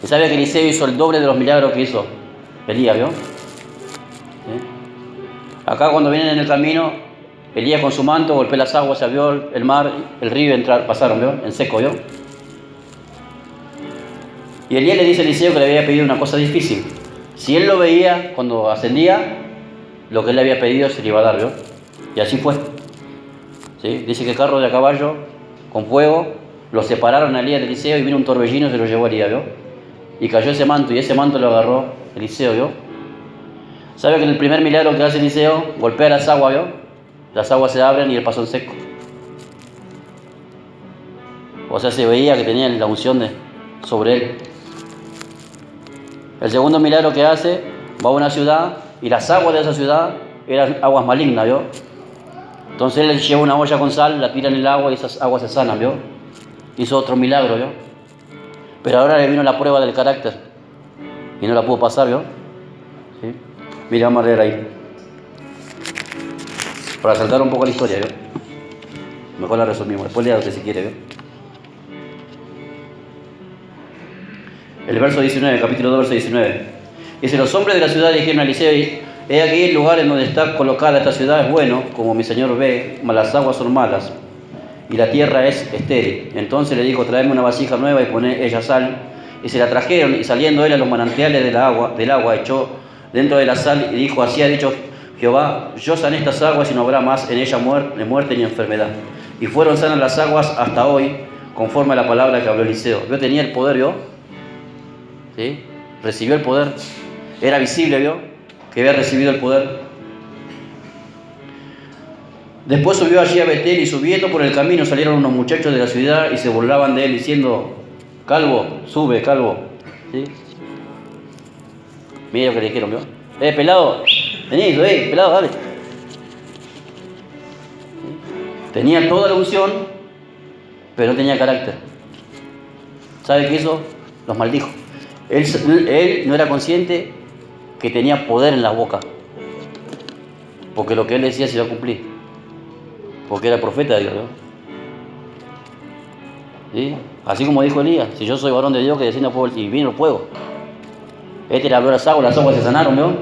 Y sabe que Eliseo hizo el doble de los milagros que hizo Elías, ¿vio? ¿Sí? Acá cuando vienen en el camino, Elías con su manto golpeó las aguas, se abrió el mar, el río, pasaron, ¿vio? En seco, ¿vio? Y Elías le dice a Eliseo que le había pedido una cosa difícil. Si él lo veía cuando ascendía, lo que él le había pedido se le iba a dar, ¿vio? Y así fue. ¿Sí? Dice que carro de a caballo con fuego lo separaron a Elías de Eliseo y vino un torbellino y se lo llevó a Elías, ¿vio? Y cayó ese manto y ese manto lo agarró Eliseo, ¿vio? ¿Sabe que en el primer milagro que hace Eliseo golpea las aguas, ¿vio? Las aguas se abren y él pasó en seco. O sea, se veía que tenía la unción sobre él. El segundo milagro que hace, va a una ciudad y las aguas de esa ciudad eran aguas malignas, ¿vio? Entonces él lleva una olla con sal, la tira en el agua y esas aguas se sanan, ¿vio? Hizo otro milagro, ¿vio? Pero ahora le vino la prueba del carácter y no la pudo pasar, ¿vio? ¿Sí? Mira, vamos a leer ahí. Para saltar un poco la historia, ¿vio? Mejor la resumimos. Después lea usted si quiere, ¿vio? El verso 19, capítulo 2, verso 19. Dice, los hombres de la ciudad dijeron a Eliseo, he aquí el lugar en donde está colocada esta ciudad es bueno, como mi señor ve, mas las aguas son malas, y la tierra es estéril. Entonces le dijo, traedme una vasija nueva y poné ella sal. Y se la trajeron, y saliendo él a los manantiales del agua, echó dentro de la sal, y dijo, así ha dicho Jehová, yo sané estas aguas y no habrá más en ellas muerte ni enfermedad. Y fueron sanas las aguas hasta hoy, conforme a la palabra que habló Eliseo. Yo tenía el poder, ¿vio? ¿Sí? Recibió el poder. Era visible, ¿vio? Que había recibido el poder. Después subió allí a Betel y subiendo por el camino salieron unos muchachos de la ciudad y se burlaban de él diciendo, calvo, sube, calvo. ¿Sí? Mira lo que le dijeron, ¿vio? Pelado, vení, pelado, dale. ¿Sí? Tenía toda la unción, pero no tenía carácter. ¿Sabe qué hizo? Los maldijo. Él no era consciente que tenía poder en la boca, porque lo que él decía se iba a cumplir, porque era profeta de Dios, ¿no? ¿Sí? Así como dijo Elías, si yo soy varón de Dios que descienda fuego y vino el fuego. Este le habló las aguas se sanaron, ¿no?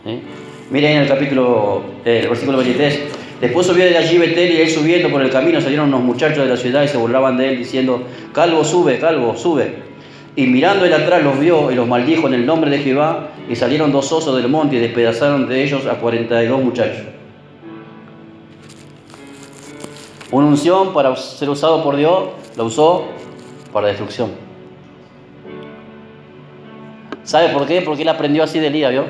¿Sí? Mira ahí en el capítulo, el versículo 23. Después subió de allí Betel y él subiendo por el camino salieron unos muchachos de la ciudad y se burlaban de él diciendo, calvo, sube, calvo, sube. Y mirando él atrás los vio y los maldijo en el nombre de Jehová y salieron dos osos del monte y despedazaron de ellos a 42 muchachos. Una unción para ser usado por Dios, la usó para destrucción. ¿Sabe por qué? Porque él aprendió así de Elías, ¿vio?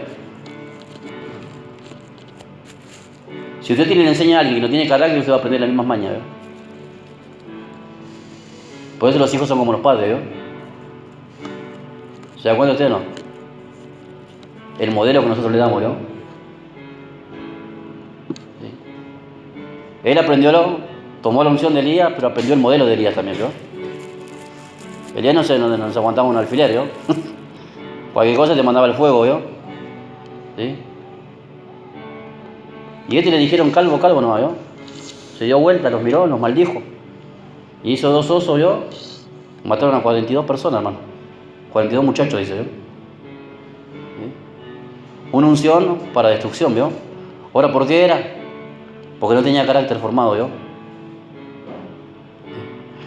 Si usted le enseña a alguien que no tiene carácter, usted va a aprender las mismas mañas, ¿vio? Por eso los hijos son como los padres, ¿vio? ¿Se da cuenta usted o no? El modelo que nosotros le damos, ¿vio? ¿Sí? Él aprendió, tomó la unción de Elías, pero aprendió el modelo de Elías también, ¿vio? Elías no se aguantaba un alfiler, ¿vio? Cualquier cosa te mandaba el fuego, ¿vio? ¿Sí? Y le dijeron calvo, calvo no, ¿vio? Se dio vuelta, los miró, los maldijo. Y hizo dos osos, ¿vio? Mataron a 42 personas, hermano. 42 muchachos, dice, ¿vio? Una unción para destrucción, ¿vio? Ahora, ¿por qué era? Porque no tenía carácter formado, ¿vio?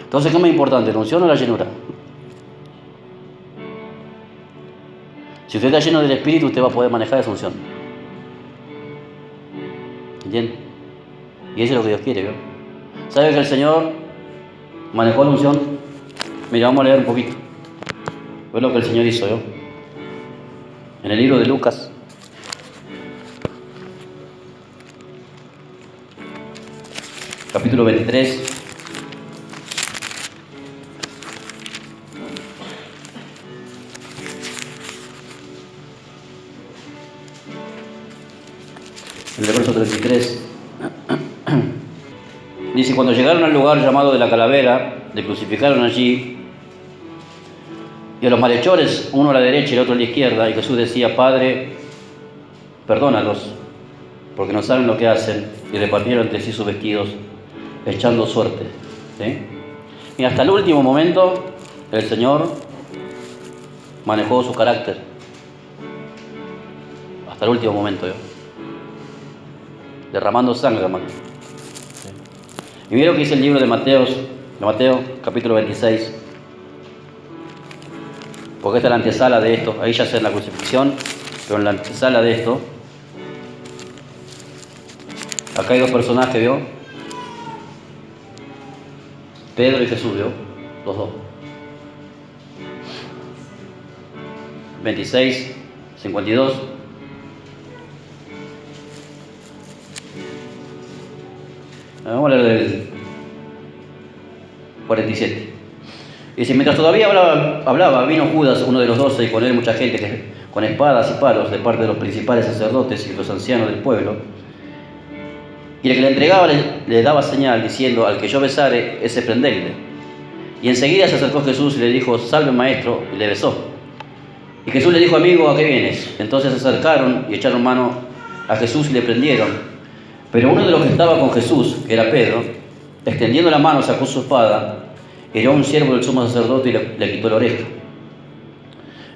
Entonces, ¿qué es más importante, la unción o la llenura? Si usted está lleno del Espíritu, usted va a poder manejar esa unción. ¿Entiende? Y eso es lo que Dios quiere, ¿vio? ¿Sabe que el Señor manejó la unción? Mira, vamos a leer un poquito. Ve lo que el Señor hizo, ¿vio? En el libro de Lucas, capítulo 23. En el verso 33. Dice, cuando llegaron al lugar llamado de la Calavera, le crucificaron allí, y a los malhechores, uno a la derecha y el otro a la izquierda, y Jesús decía, Padre, perdónalos, porque no saben lo que hacen, y repartieron entre sí sus vestidos, echando suerte. ¿Sí? Y hasta el último momento, el Señor manejó su carácter. Hasta el último momento, derramando sangre, hermano. ¿Sí? Y mira lo que dice el libro de Mateo, capítulo 26. Porque esta es la antesala de esto. Ahí ya se en la crucifixión, pero en la antesala de esto, acá hay dos personajes, ¿vio? Pedro y Jesús, ¿vio? Los dos. 26, 52. Vamos a leer del 47. Dice, mientras todavía hablaba, vino Judas, uno de los 12, y con él mucha gente con espadas y palos de parte de los principales sacerdotes y los ancianos del pueblo. Y el que le entregaba le daba señal, diciendo, al que yo besare, ese prendedle. Y enseguida se acercó Jesús y le dijo, salve maestro, y le besó. Y Jesús le dijo, amigo, ¿a qué vienes? Entonces se acercaron y echaron mano a Jesús y le prendieron. Pero uno de los que estaba con Jesús, que era Pedro, extendiendo la mano sacó su espada, hirió a un siervo del sumo sacerdote y le quitó la oreja.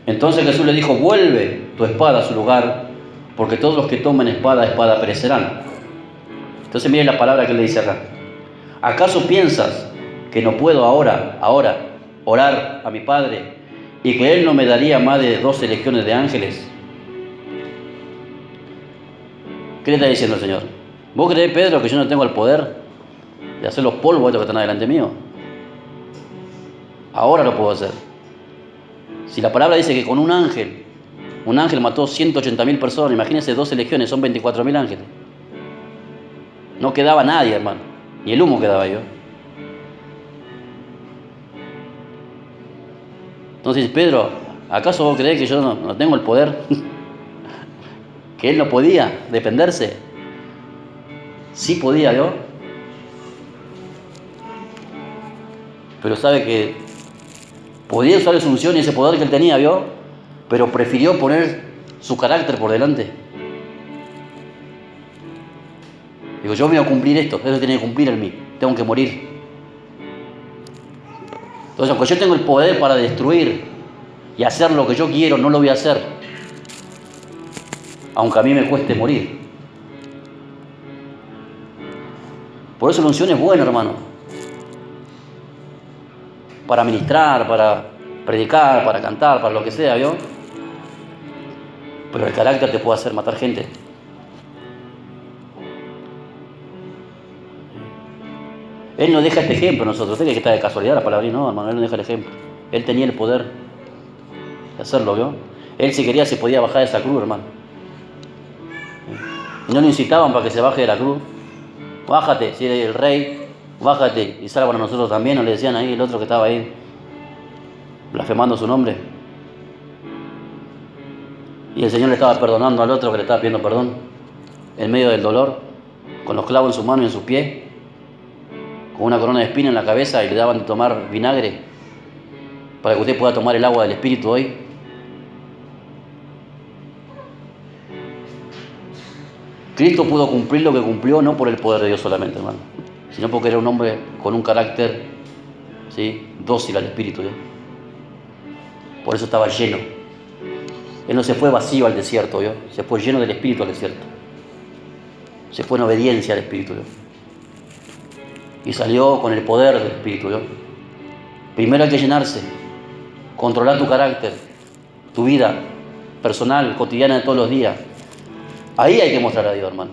Entonces Jesús le dijo, vuelve tu espada a su lugar, porque todos los que tomen espada perecerán. Entonces miren la palabra que le dice acá. ¿Acaso piensas que no puedo ahora, orar a mi Padre y que Él no me daría más de 12 legiones de ángeles? ¿Qué le está diciendo el Señor? ¿Vos creés, Pedro, que yo no tengo el poder de hacer los polvos estos que están delante mío? Ahora lo puedo hacer. Si la palabra dice que con un ángel mató 180.000 personas, imagínense 12 legiones, son 24.000 ángeles. No quedaba nadie, hermano. Ni el humo quedaba yo. Entonces, Pedro, ¿acaso vos creés que yo no tengo el poder? ¿Que él no podía defenderse? Sí podía, ¿yo? Pero sabe que podía usar su unción y ese poder que él tenía, ¿vio? Pero prefirió poner su carácter por delante. Digo, yo voy a cumplir esto, eso tiene que cumplir en mí, tengo que morir. Entonces, aunque yo tengo el poder para destruir y hacer lo que yo quiero, no lo voy a hacer. Aunque a mí me cueste morir. Por eso la unción es buena, hermano. Para ministrar, para predicar, para cantar, para lo que sea, ¿vio? Pero el carácter te puede hacer matar gente. Él no deja este ejemplo a nosotros. Usted cree que está de casualidad la palabra, no, hermano, él no deja el ejemplo. Él tenía el poder de hacerlo, ¿vio? Él si quería se podía bajar de esa cruz, hermano. Y no lo incitaban para que se baje de la cruz. Bájate, si eres el rey, bájate y salva a nosotros también. No le decían ahí el otro que estaba ahí blasfemando su nombre. Y el Señor le estaba perdonando al otro que le estaba pidiendo perdón en medio del dolor, con los clavos en su mano y en sus pies, con una corona de espina en la cabeza, y le daban de tomar vinagre para que usted pueda tomar el agua del Espíritu hoy. Cristo pudo cumplir lo que cumplió no por el poder de Dios solamente, hermano, sino porque era un hombre con un carácter, ¿sí?, dócil al Espíritu, ¿sí? Por eso estaba lleno. Él no se fue vacío al desierto, ¿vio? Se fue lleno del Espíritu al desierto. Se fue en obediencia al Espíritu, ¿vio? Y salió con el poder del Espíritu, ¿vio? Primero hay que llenarse, controlar tu carácter, tu vida personal, cotidiana de todos los días. Ahí hay que mostrar a Dios, hermano.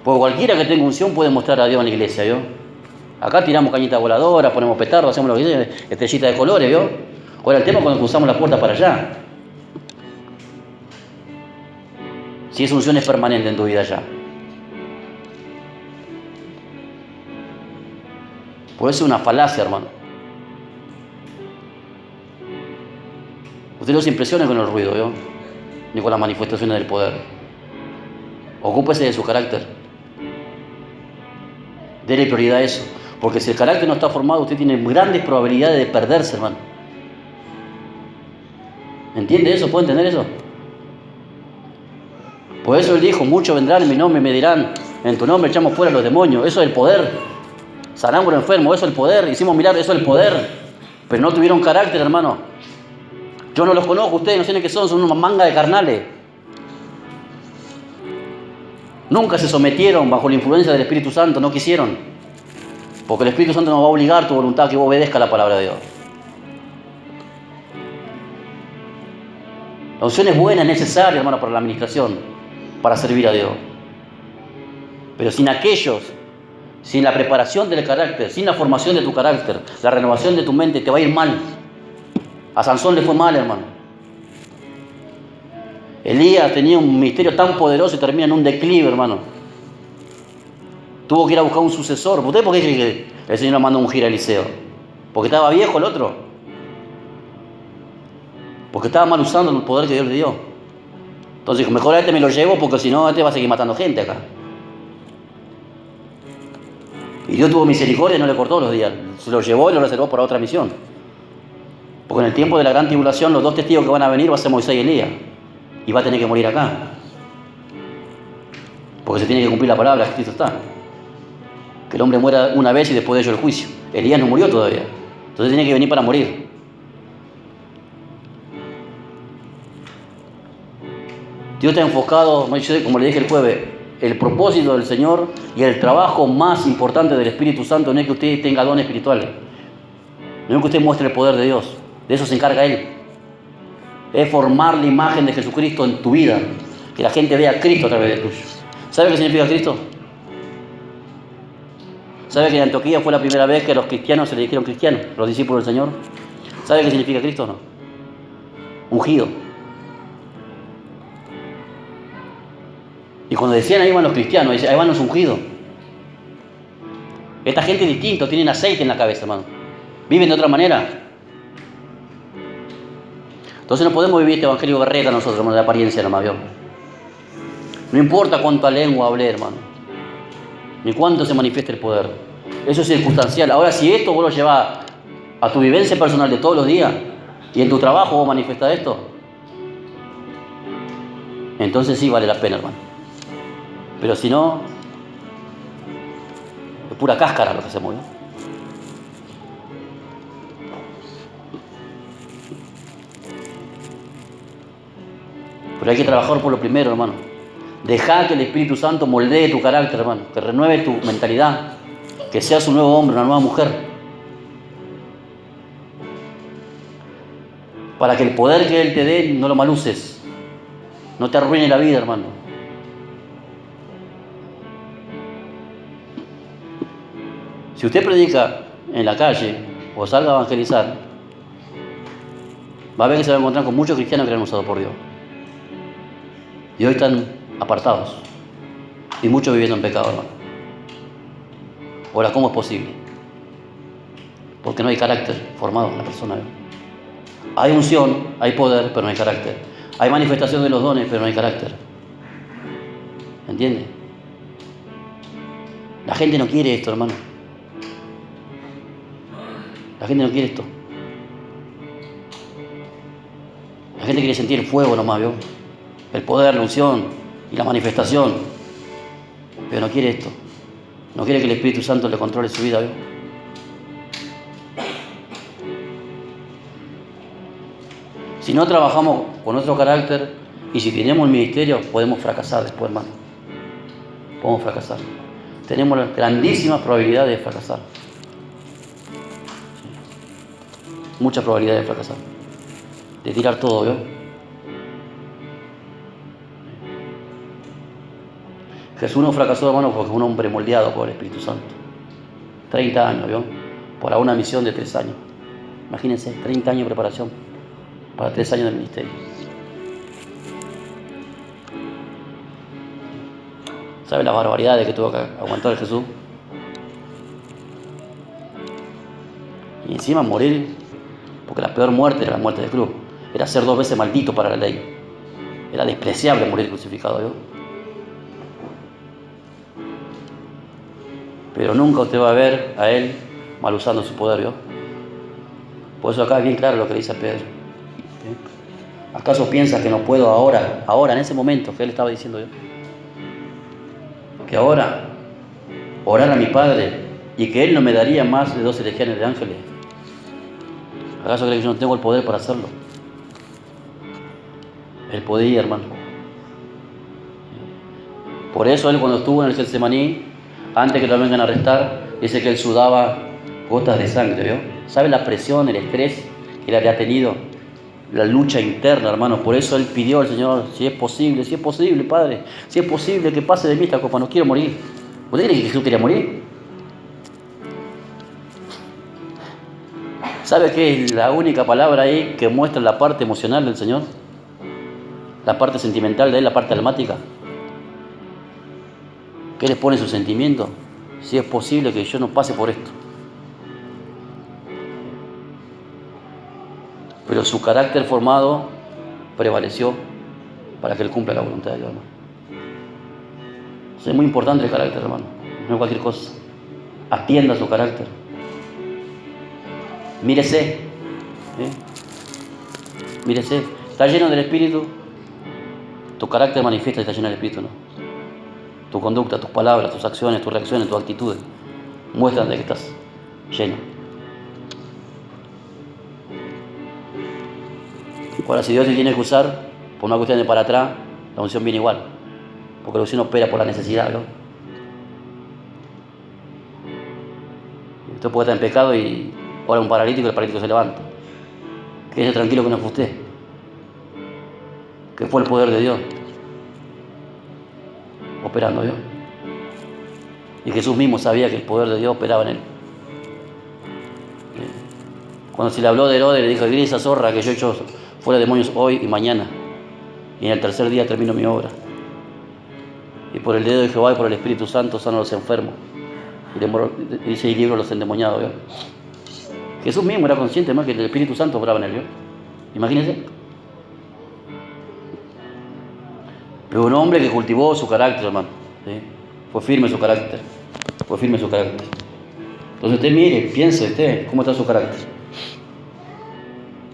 Porque cualquiera que tenga unción puede mostrar a Dios en la iglesia, ¿vio? Acá tiramos cañitas voladoras, ponemos petardos, hacemos lo que sea, estrellitas de colores, ¿vio? Ahora el tema es cuando cruzamos la puerta para allá. Si esa unción es permanente en tu vida ya. Por eso es una falacia, hermano. Usted no se impresione con el ruido, ¿vio? Ni con las manifestaciones del poder. Ocúpese de su carácter. Dele prioridad a eso. Porque si el carácter no está formado, usted tiene grandes probabilidades de perderse, hermano. ¿Entiende eso? ¿Puede entender eso? Por eso él dijo, muchos vendrán en mi nombre y me dirán, en tu nombre echamos fuera a los demonios. Eso es el poder. Sanamos a los enfermos, eso es el poder. Hicimos milagros, eso es el poder. Pero no tuvieron carácter, hermano. Yo no los conozco, ustedes no saben qué son una manga de carnales. Nunca se sometieron bajo la influencia del Espíritu Santo, no quisieron. Porque el Espíritu Santo nos va a obligar tu voluntad que vos obedezca la palabra de Dios. La unción es buena, es necesaria, hermano, para la administración, para servir a Dios. Pero sin aquellos, sin la preparación del carácter, sin la formación de tu carácter, la renovación de tu mente, te va a ir mal. A Sansón le fue mal, hermano. Elías tenía un ministerio tan poderoso y termina en un declive, hermano. Tuvo que ir a buscar un sucesor. ¿Usted por qué cree que el Señor le mandó a ungir a Eliseo? ¿Porque estaba viejo el otro? Porque estaba mal usando el poder que Dios le dio. Entonces dijo, mejor a este me lo llevo porque si no, este va a seguir matando gente acá. Y Dios tuvo misericordia y no le cortó los días. Se lo llevó y lo reservó para otra misión. Porque en el tiempo de la gran tribulación, los dos testigos que van a venir va a ser Moisés y Elías. Y va a tener que morir acá. Porque se tiene que cumplir la palabra, escrito está. Que el hombre muera una vez y después de ello el juicio. Elías no murió todavía. Entonces tiene que venir para morir. Dios está enfocado, como le dije el jueves, el propósito del Señor y el trabajo más importante del Espíritu Santo no es que usted tenga dones espirituales. No es que usted muestre el poder de Dios. De eso se encarga Él. Es formar la imagen de Jesucristo en tu vida. Que la gente vea a Cristo a través de tuyo. ¿Sabe qué significa Cristo? ¿Sabe que en Antioquía fue la primera vez que a los cristianos se le dijeron cristianos, los discípulos del Señor? ¿Sabe qué significa Cristo o no? Ungido. Y cuando decían ahí van los cristianos, ahí van los ungidos. Esta gente es distinta, tienen aceite en la cabeza, hermano. Viven de otra manera. Entonces no podemos vivir este evangelio berreta nosotros, hermano, de apariencia nomás, ¿vio? No importa cuánta lengua hablé, hermano. Ni cuánto se manifiesta el poder. Eso es circunstancial. Ahora, si esto vos lo llevas a tu vivencia personal de todos los días y en tu trabajo vos manifestás esto, entonces sí vale la pena, hermano. Pero si no, es pura cáscara lo que hacemos, ¿no? Pero hay que trabajar por lo primero, hermano. Deja que el Espíritu Santo moldee tu carácter, hermano. Que renueve tu mentalidad. Que seas un nuevo hombre, una nueva mujer. Para que el poder que Él te dé no lo maluces. No te arruine la vida, hermano. Si usted predica en la calle o salga a evangelizar, va a ver que se va a encontrar con muchos cristianos que eran usados por Dios. Y hoy están apartados. Y muchos viviendo en pecado, hermano. Ahora, ¿cómo es posible? Porque no hay carácter formado en la persona. Hay unción, hay poder, pero no hay carácter. Hay manifestación de los dones, pero no hay carácter. ¿Entiende? La gente no quiere esto, hermano. La gente no quiere esto. La gente quiere sentir el fuego nomás, ¿vio? El poder, la unción y la manifestación. Pero no quiere esto. No quiere que el Espíritu Santo le controle su vida, ¿vio? Si no trabajamos con nuestro carácter y si tenemos el ministerio, podemos fracasar después, hermano. Podemos fracasar. Tenemos la grandísima probabilidad de fracasar. Mucha probabilidad de fracasar. De tirar todo, ¿vio? Jesús no fracasó, hermano, porque fue un hombre moldeado por el Espíritu Santo. 30 años, ¿vio? Para una misión de 3 años. Imagínense, 30 años de preparación para 3 años de ministerio. ¿Sabe las barbaridades que tuvo que aguantar Jesús? Y encima morir, porque la peor muerte era la muerte de cruz. Era ser 2 veces maldito para la ley. Era despreciable morir crucificado, ¿vio? Pero nunca usted va a ver a él mal usando su poder, ¿vio? Por eso acá es bien claro lo que dice Pedro. ¿Sí? ¿Acaso piensas que no puedo ahora, en ese momento que él estaba diciendo yo? Que ahora orar a mi Padre y que él no me daría más de 12 legiones de ángeles. ¿Acaso cree que yo no tengo el poder para hacerlo? Él podía, hermano. Por eso él, cuando estuvo en el Getsemaní, antes que lo vengan a arrestar, dice que él sudaba gotas de sangre, ¿vio? ¿Sabe la presión, el estrés que él había tenido? La lucha interna, hermano. Por eso él pidió al Señor, si es posible, Padre, si es posible que pase de mí esta copa, no quiero morir. ¿Usted cree que Jesús quería morir? ¿Sabe qué es la única palabra ahí que muestra la parte emocional del Señor? La parte sentimental de él, la parte almática. ¿Qué le pone su sentimiento? Si es posible que yo no pase por esto. Pero su carácter formado prevaleció para que él cumpla la voluntad de Dios, hermano. Es muy importante el carácter, hermano. No es cualquier cosa. Atienda su carácter. Mírese. Mírese. ¿Está lleno del Espíritu? Tu carácter manifiesta que está lleno del Espíritu, ¿no? Tu conducta, tus palabras, tus acciones, tus reacciones, tus actitudes muestran de que estás lleno. Ahora, si Dios te tiene que usar, por una cuestión de para atrás, la unción viene igual. Porque la unción opera por la necesidad, ¿no? Usted puede estar en pecado y ora un paralítico y el paralítico se levanta. Quédese tranquilo que no fue usted. Que fue el poder de Dios operando, ¿vio? Y Jesús mismo sabía que el poder de Dios operaba en él. Cuando se le habló de Herodes, le dijo: dile a esa zorra que yo he hecho fuera demonios hoy y mañana, y en el tercer día termino mi obra. Y por el dedo de Jehová y por el Espíritu Santo sano a los enfermos, y dice: y libro a los endemoniados, ¿vio? Jesús mismo era consciente más que el Espíritu Santo obraba en él, ¿vio? Imagínense. Pero un hombre que cultivó su carácter, hermano, ¿sí? Fue firme su carácter. Entonces usted mire, piense usted cómo está su carácter.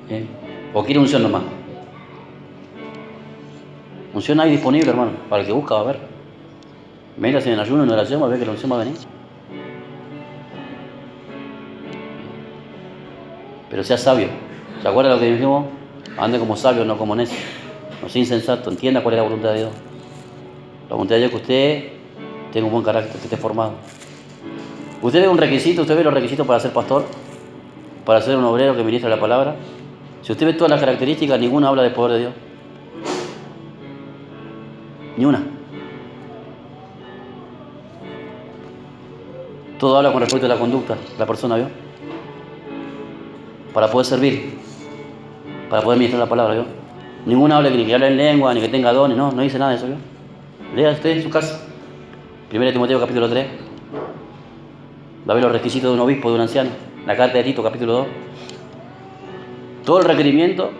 ¿Sí? ¿O quiere unción nomás? Unción hay disponible, hermano, para el que busca, va a ver. Métase en ayuno, en oración, va a ver que la unción va a venir. Pero sea sabio. ¿Se acuerda lo que dijimos? Ande como sabio, no como necio. No sea insensato. Entienda cuál es la voluntad de Dios. La voluntad de Dios es que usted tenga un buen carácter, que esté formado. Usted ve un requisito, usted ve los requisitos para ser pastor, para ser un obrero que ministra la palabra. Si usted ve todas las características, ninguna habla del poder de Dios. Ni una. Todo habla con respecto a la conducta de la persona, ¿vio? Para poder servir, para poder ministrar la palabra, ¿vio? Ninguna habla ni que hable en lengua, ni que tenga dones, no dice nada de eso, ¿vio? Lea usted en su casa. 1 Timoteo capítulo 3. Va a ver los requisitos de un obispo, de un anciano. La carta de Tito capítulo 2. Todo el requerimiento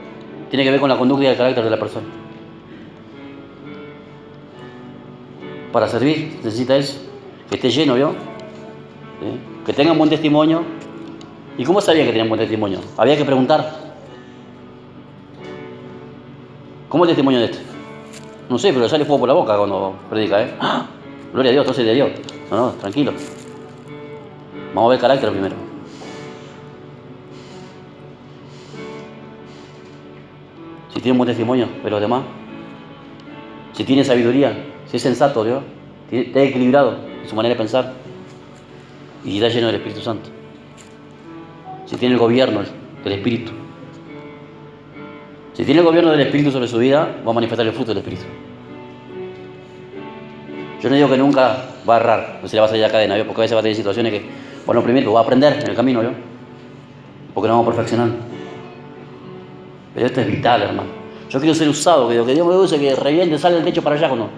tiene que ver con la conducta y el carácter de la persona. Para servir necesita eso, que esté lleno, ¿vio? ¿Sí? Que tenga un buen testimonio. ¿Y cómo sabía que tenía un buen testimonio? Había que preguntar. ¿Cómo es el testimonio de este? No sé, pero sale fuego por la boca cuando predica, ¿eh? ¡Ah! Gloria a Dios, entonces de Dios. No, tranquilo. Vamos a ver el carácter primero. si tiene un buen testimonio de los demás, si tiene sabiduría, si es sensato, Dios, está equilibrado en su manera de pensar y está lleno del Espíritu Santo. Si tiene el gobierno del Espíritu. Si tiene el gobierno del Espíritu sobre su vida, va a manifestar el fruto del Espíritu. Yo no digo que nunca va a errar, no se le va a salir la cadena, ¿yo? Porque a veces va a tener situaciones que, bueno, primero va a aprender en el camino, ¿yo? Porque nos vamos perfeccionando. Pero esto es vital, hermano. Yo quiero ser usado, que Dios me use, que reviente, sale del techo para allá cuando.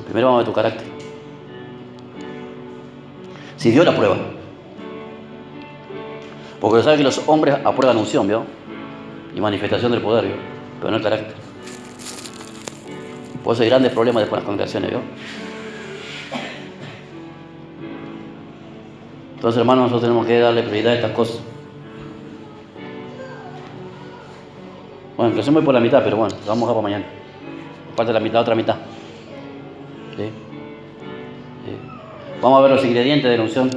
Primero vamos a ver tu carácter. Si Dios la prueba. Porque sabe que los hombres aprueban unción, ¿vio? Y manifestación del poder, ¿vio? Pero no el carácter. Por eso hay grandes problemas después en las congregaciones, ¿vio? Entonces, hermanos, nosotros tenemos que darle prioridad a estas cosas. Bueno, que se voy por la mitad, pero bueno, vamos a para mañana. Falta la otra mitad. ¿Sí? ¿Sí? Vamos a ver los ingredientes de la unción.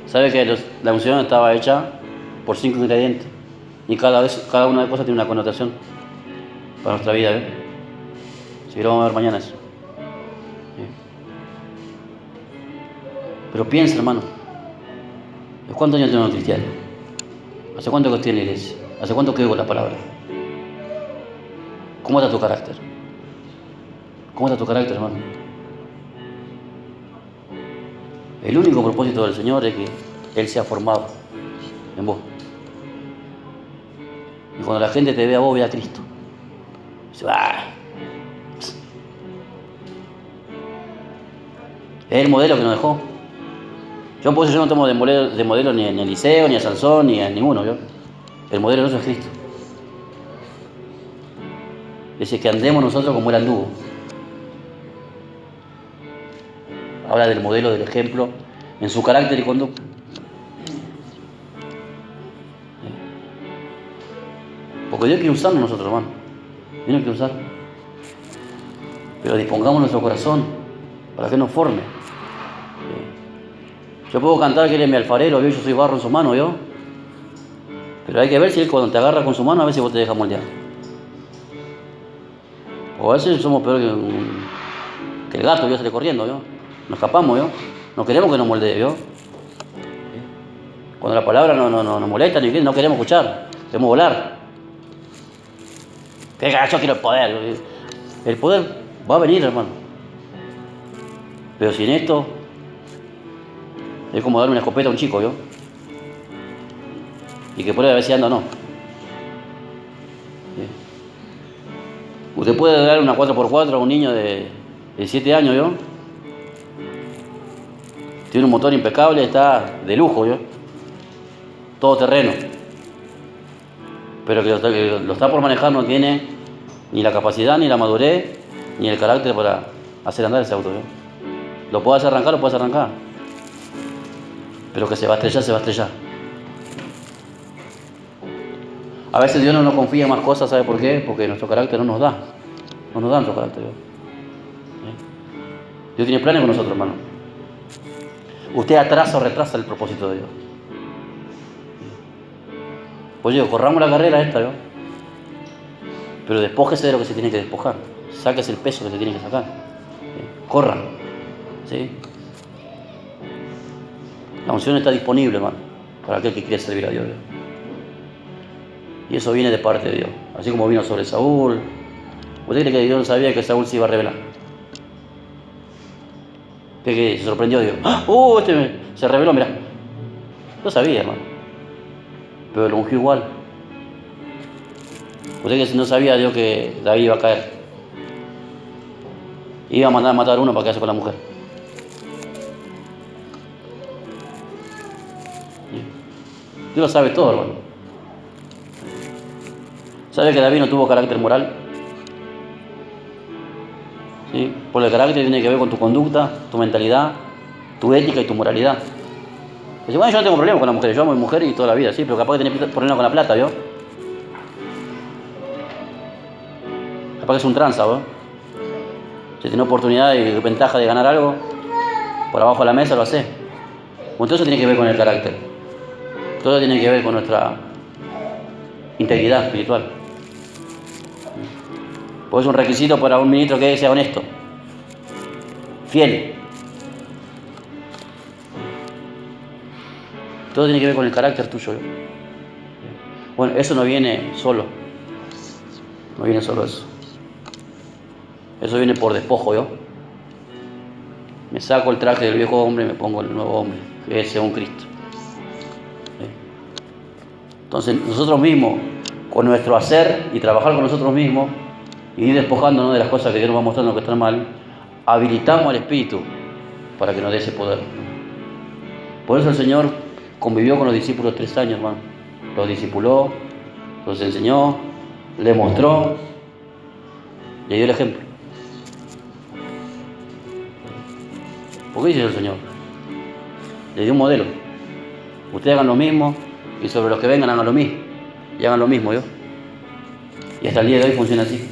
¿Sabe que la unción estaba hecha por 5 ingredientes? Y cada una de las cosas tiene una connotación para nuestra vida, ¿eh? Si lo vamos a ver mañana eso. ¿Sí? Pero piensa, hermano, ¿de cuántos años tenemos cristianos? ¿Hace cuánto que estoy en la iglesia? ¿Hace cuánto que oigo la palabra? ¿Cómo está tu carácter? ¿Cómo está tu carácter, hermano? El único propósito del Señor es que Él sea formado en vos. Y cuando la gente te ve a vos, ve a Cristo. Dice, ¡ah! Es el modelo que nos dejó. Por eso yo no tomo de modelo ni a Eliseo, ni a Sansón, ni a ninguno, ¿vio? El modelo nuestro es Cristo. Dice que andemos nosotros como Él anduvo. Habla del modelo, del ejemplo, en su carácter y conducta. Porque Dios quiere usarnos nosotros, hermano. Dios nos quiere usar. Pero dispongamos nuestro corazón para que nos forme. Yo puedo cantar que Él es mi alfarero, ¿vio? Yo soy barro en su mano, ¿vio? Pero hay que ver si Él cuando te agarra con su mano, a ver si vos te dejas moldear. O a veces somos peor que el gato, ¿vio? Sale corriendo, ¿vio? Nos escapamos, ¿vio? No queremos que nos moldee, ¿vio? Cuando la palabra nos molesta, no queremos escuchar, queremos volar. Yo quiero el poder. El poder va a venir, hermano. Pero sin esto, es como darle una escopeta a un chico, ¿vio? Y que pruebe a ver si anda o no. Usted puede dar una 4x4 a un niño de 7 años, ¿vio? Tiene un motor impecable, está de lujo, ¿vio? Todo terreno. Pero que lo está por manejar no tiene ni la capacidad, ni la madurez, ni el carácter para hacer andar ese auto, ¿vio? Lo puede hacer arrancar. Pero que se va a estrellar, se va a estrellar. A veces Dios no nos confía en más cosas, ¿sabe por qué? Porque nuestro carácter no nos da. No nos da nuestro carácter. Dios tiene planes con nosotros, hermano. Usted atrasa o retrasa el propósito de Dios. Pues yo, corramos la carrera esta, ¿no? Pero despójese de lo que se tiene que despojar. Sáquese el peso que se tiene que sacar. Corran. ¿Sí? La unción está disponible, hermano, para aquel que quiere servir a Dios. Y eso viene de parte de Dios. Así como vino sobre Saúl. ¿Usted cree que Dios sabía que Saúl se iba a rebelar? Que se sorprendió Dios. ¡Ah! Se rebeló, mirá. Lo sabía, hermano. Pero lo ungió igual. Usted que no sabía Dios que David iba a caer. Iba a mandar a matar a uno para quedarse con la mujer. Dios lo sabe todo, hermano. ¿Sabe que David no tuvo carácter moral? ¿Sí? Porque el carácter tiene que ver con tu conducta, tu mentalidad, tu ética y tu moralidad. Dice, bueno, yo no tengo problema con la mujer, yo amo a mi mujer y toda la vida, sí, pero capaz que tenés problemas con la plata, ¿vio? Capaz que es un tranza, ¿vio? Si tiene oportunidad y ventaja de ganar algo, por abajo de la mesa lo hace. Entonces eso tiene que ver con el carácter. Todo tiene que ver con nuestra integridad espiritual. Porque es un requisito para un ministro que sea honesto, fiel. Todo tiene que ver con el carácter tuyo. Bueno, eso no viene solo. No viene solo eso. Eso viene por despojo, ¿yo? Me saco el traje del viejo hombre y me pongo el nuevo hombre, que es según Cristo. ¿Sí? Entonces, nosotros mismos, con nuestro hacer y trabajar con nosotros mismos, y ir despojándonos de las cosas que Dios nos va mostrando que están mal, habilitamos al Espíritu para que nos dé ese poder. Por eso el Señor convivió con los discípulos 3 años, hermano. Los discipuló, los enseñó, les mostró, le dio el ejemplo. ¿Por qué dice el Señor? Le dio un modelo. Ustedes hagan lo mismo y sobre los que vengan hagan lo mismo. Y hagan lo mismo, ¿yo? Y hasta el día de hoy funciona así.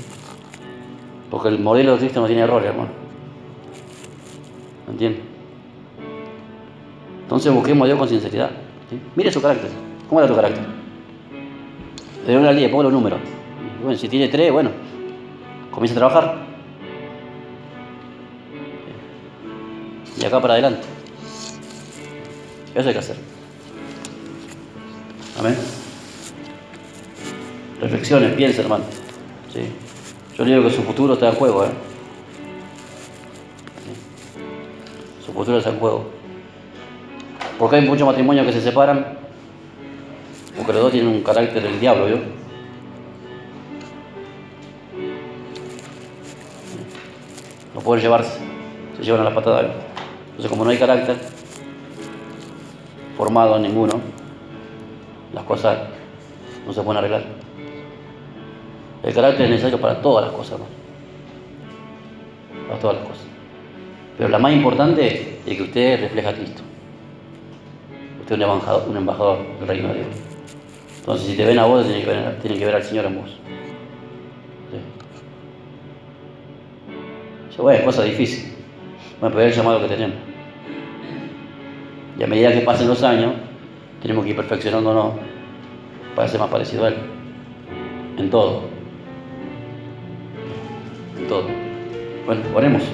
Porque el modelo de Cristo no tiene errores, hermano. ¿Entiendes? Entonces busquemos a Dios con sinceridad. ¿Sí? Mire su carácter. ¿Cómo era tu carácter? De 1 al 10, pongo los números. Y bueno, si tiene 3, bueno, comienza a trabajar. Y acá para adelante. Eso hay que hacer. Amén. Reflexiones, piensa, hermano. ¿Sí? Yo le digo que su futuro está en juego, ¿eh? ¿Sí? Su futuro está en juego. Porque hay muchos matrimonios que se separan porque los dos tienen un carácter del diablo, ¿yo? No pueden llevarse, se llevan a las patadas. Entonces, como no hay carácter formado en ninguno, las cosas no se pueden arreglar. El carácter es necesario para todas las cosas, ¿no? Para todas las cosas. Pero la más importante es que usted refleja a Cristo. Usted es un embajador del reino de Dios. Entonces, si te ven a vos, tienen que ver al Señor en vos. ¿Sí? Bueno, es cosa difícil. Bueno, pero es el llamado que tenemos. Y a medida que pasen los años, tenemos que ir perfeccionándonos para ser más parecido a Él. En todo. En todo. Bueno, oremos.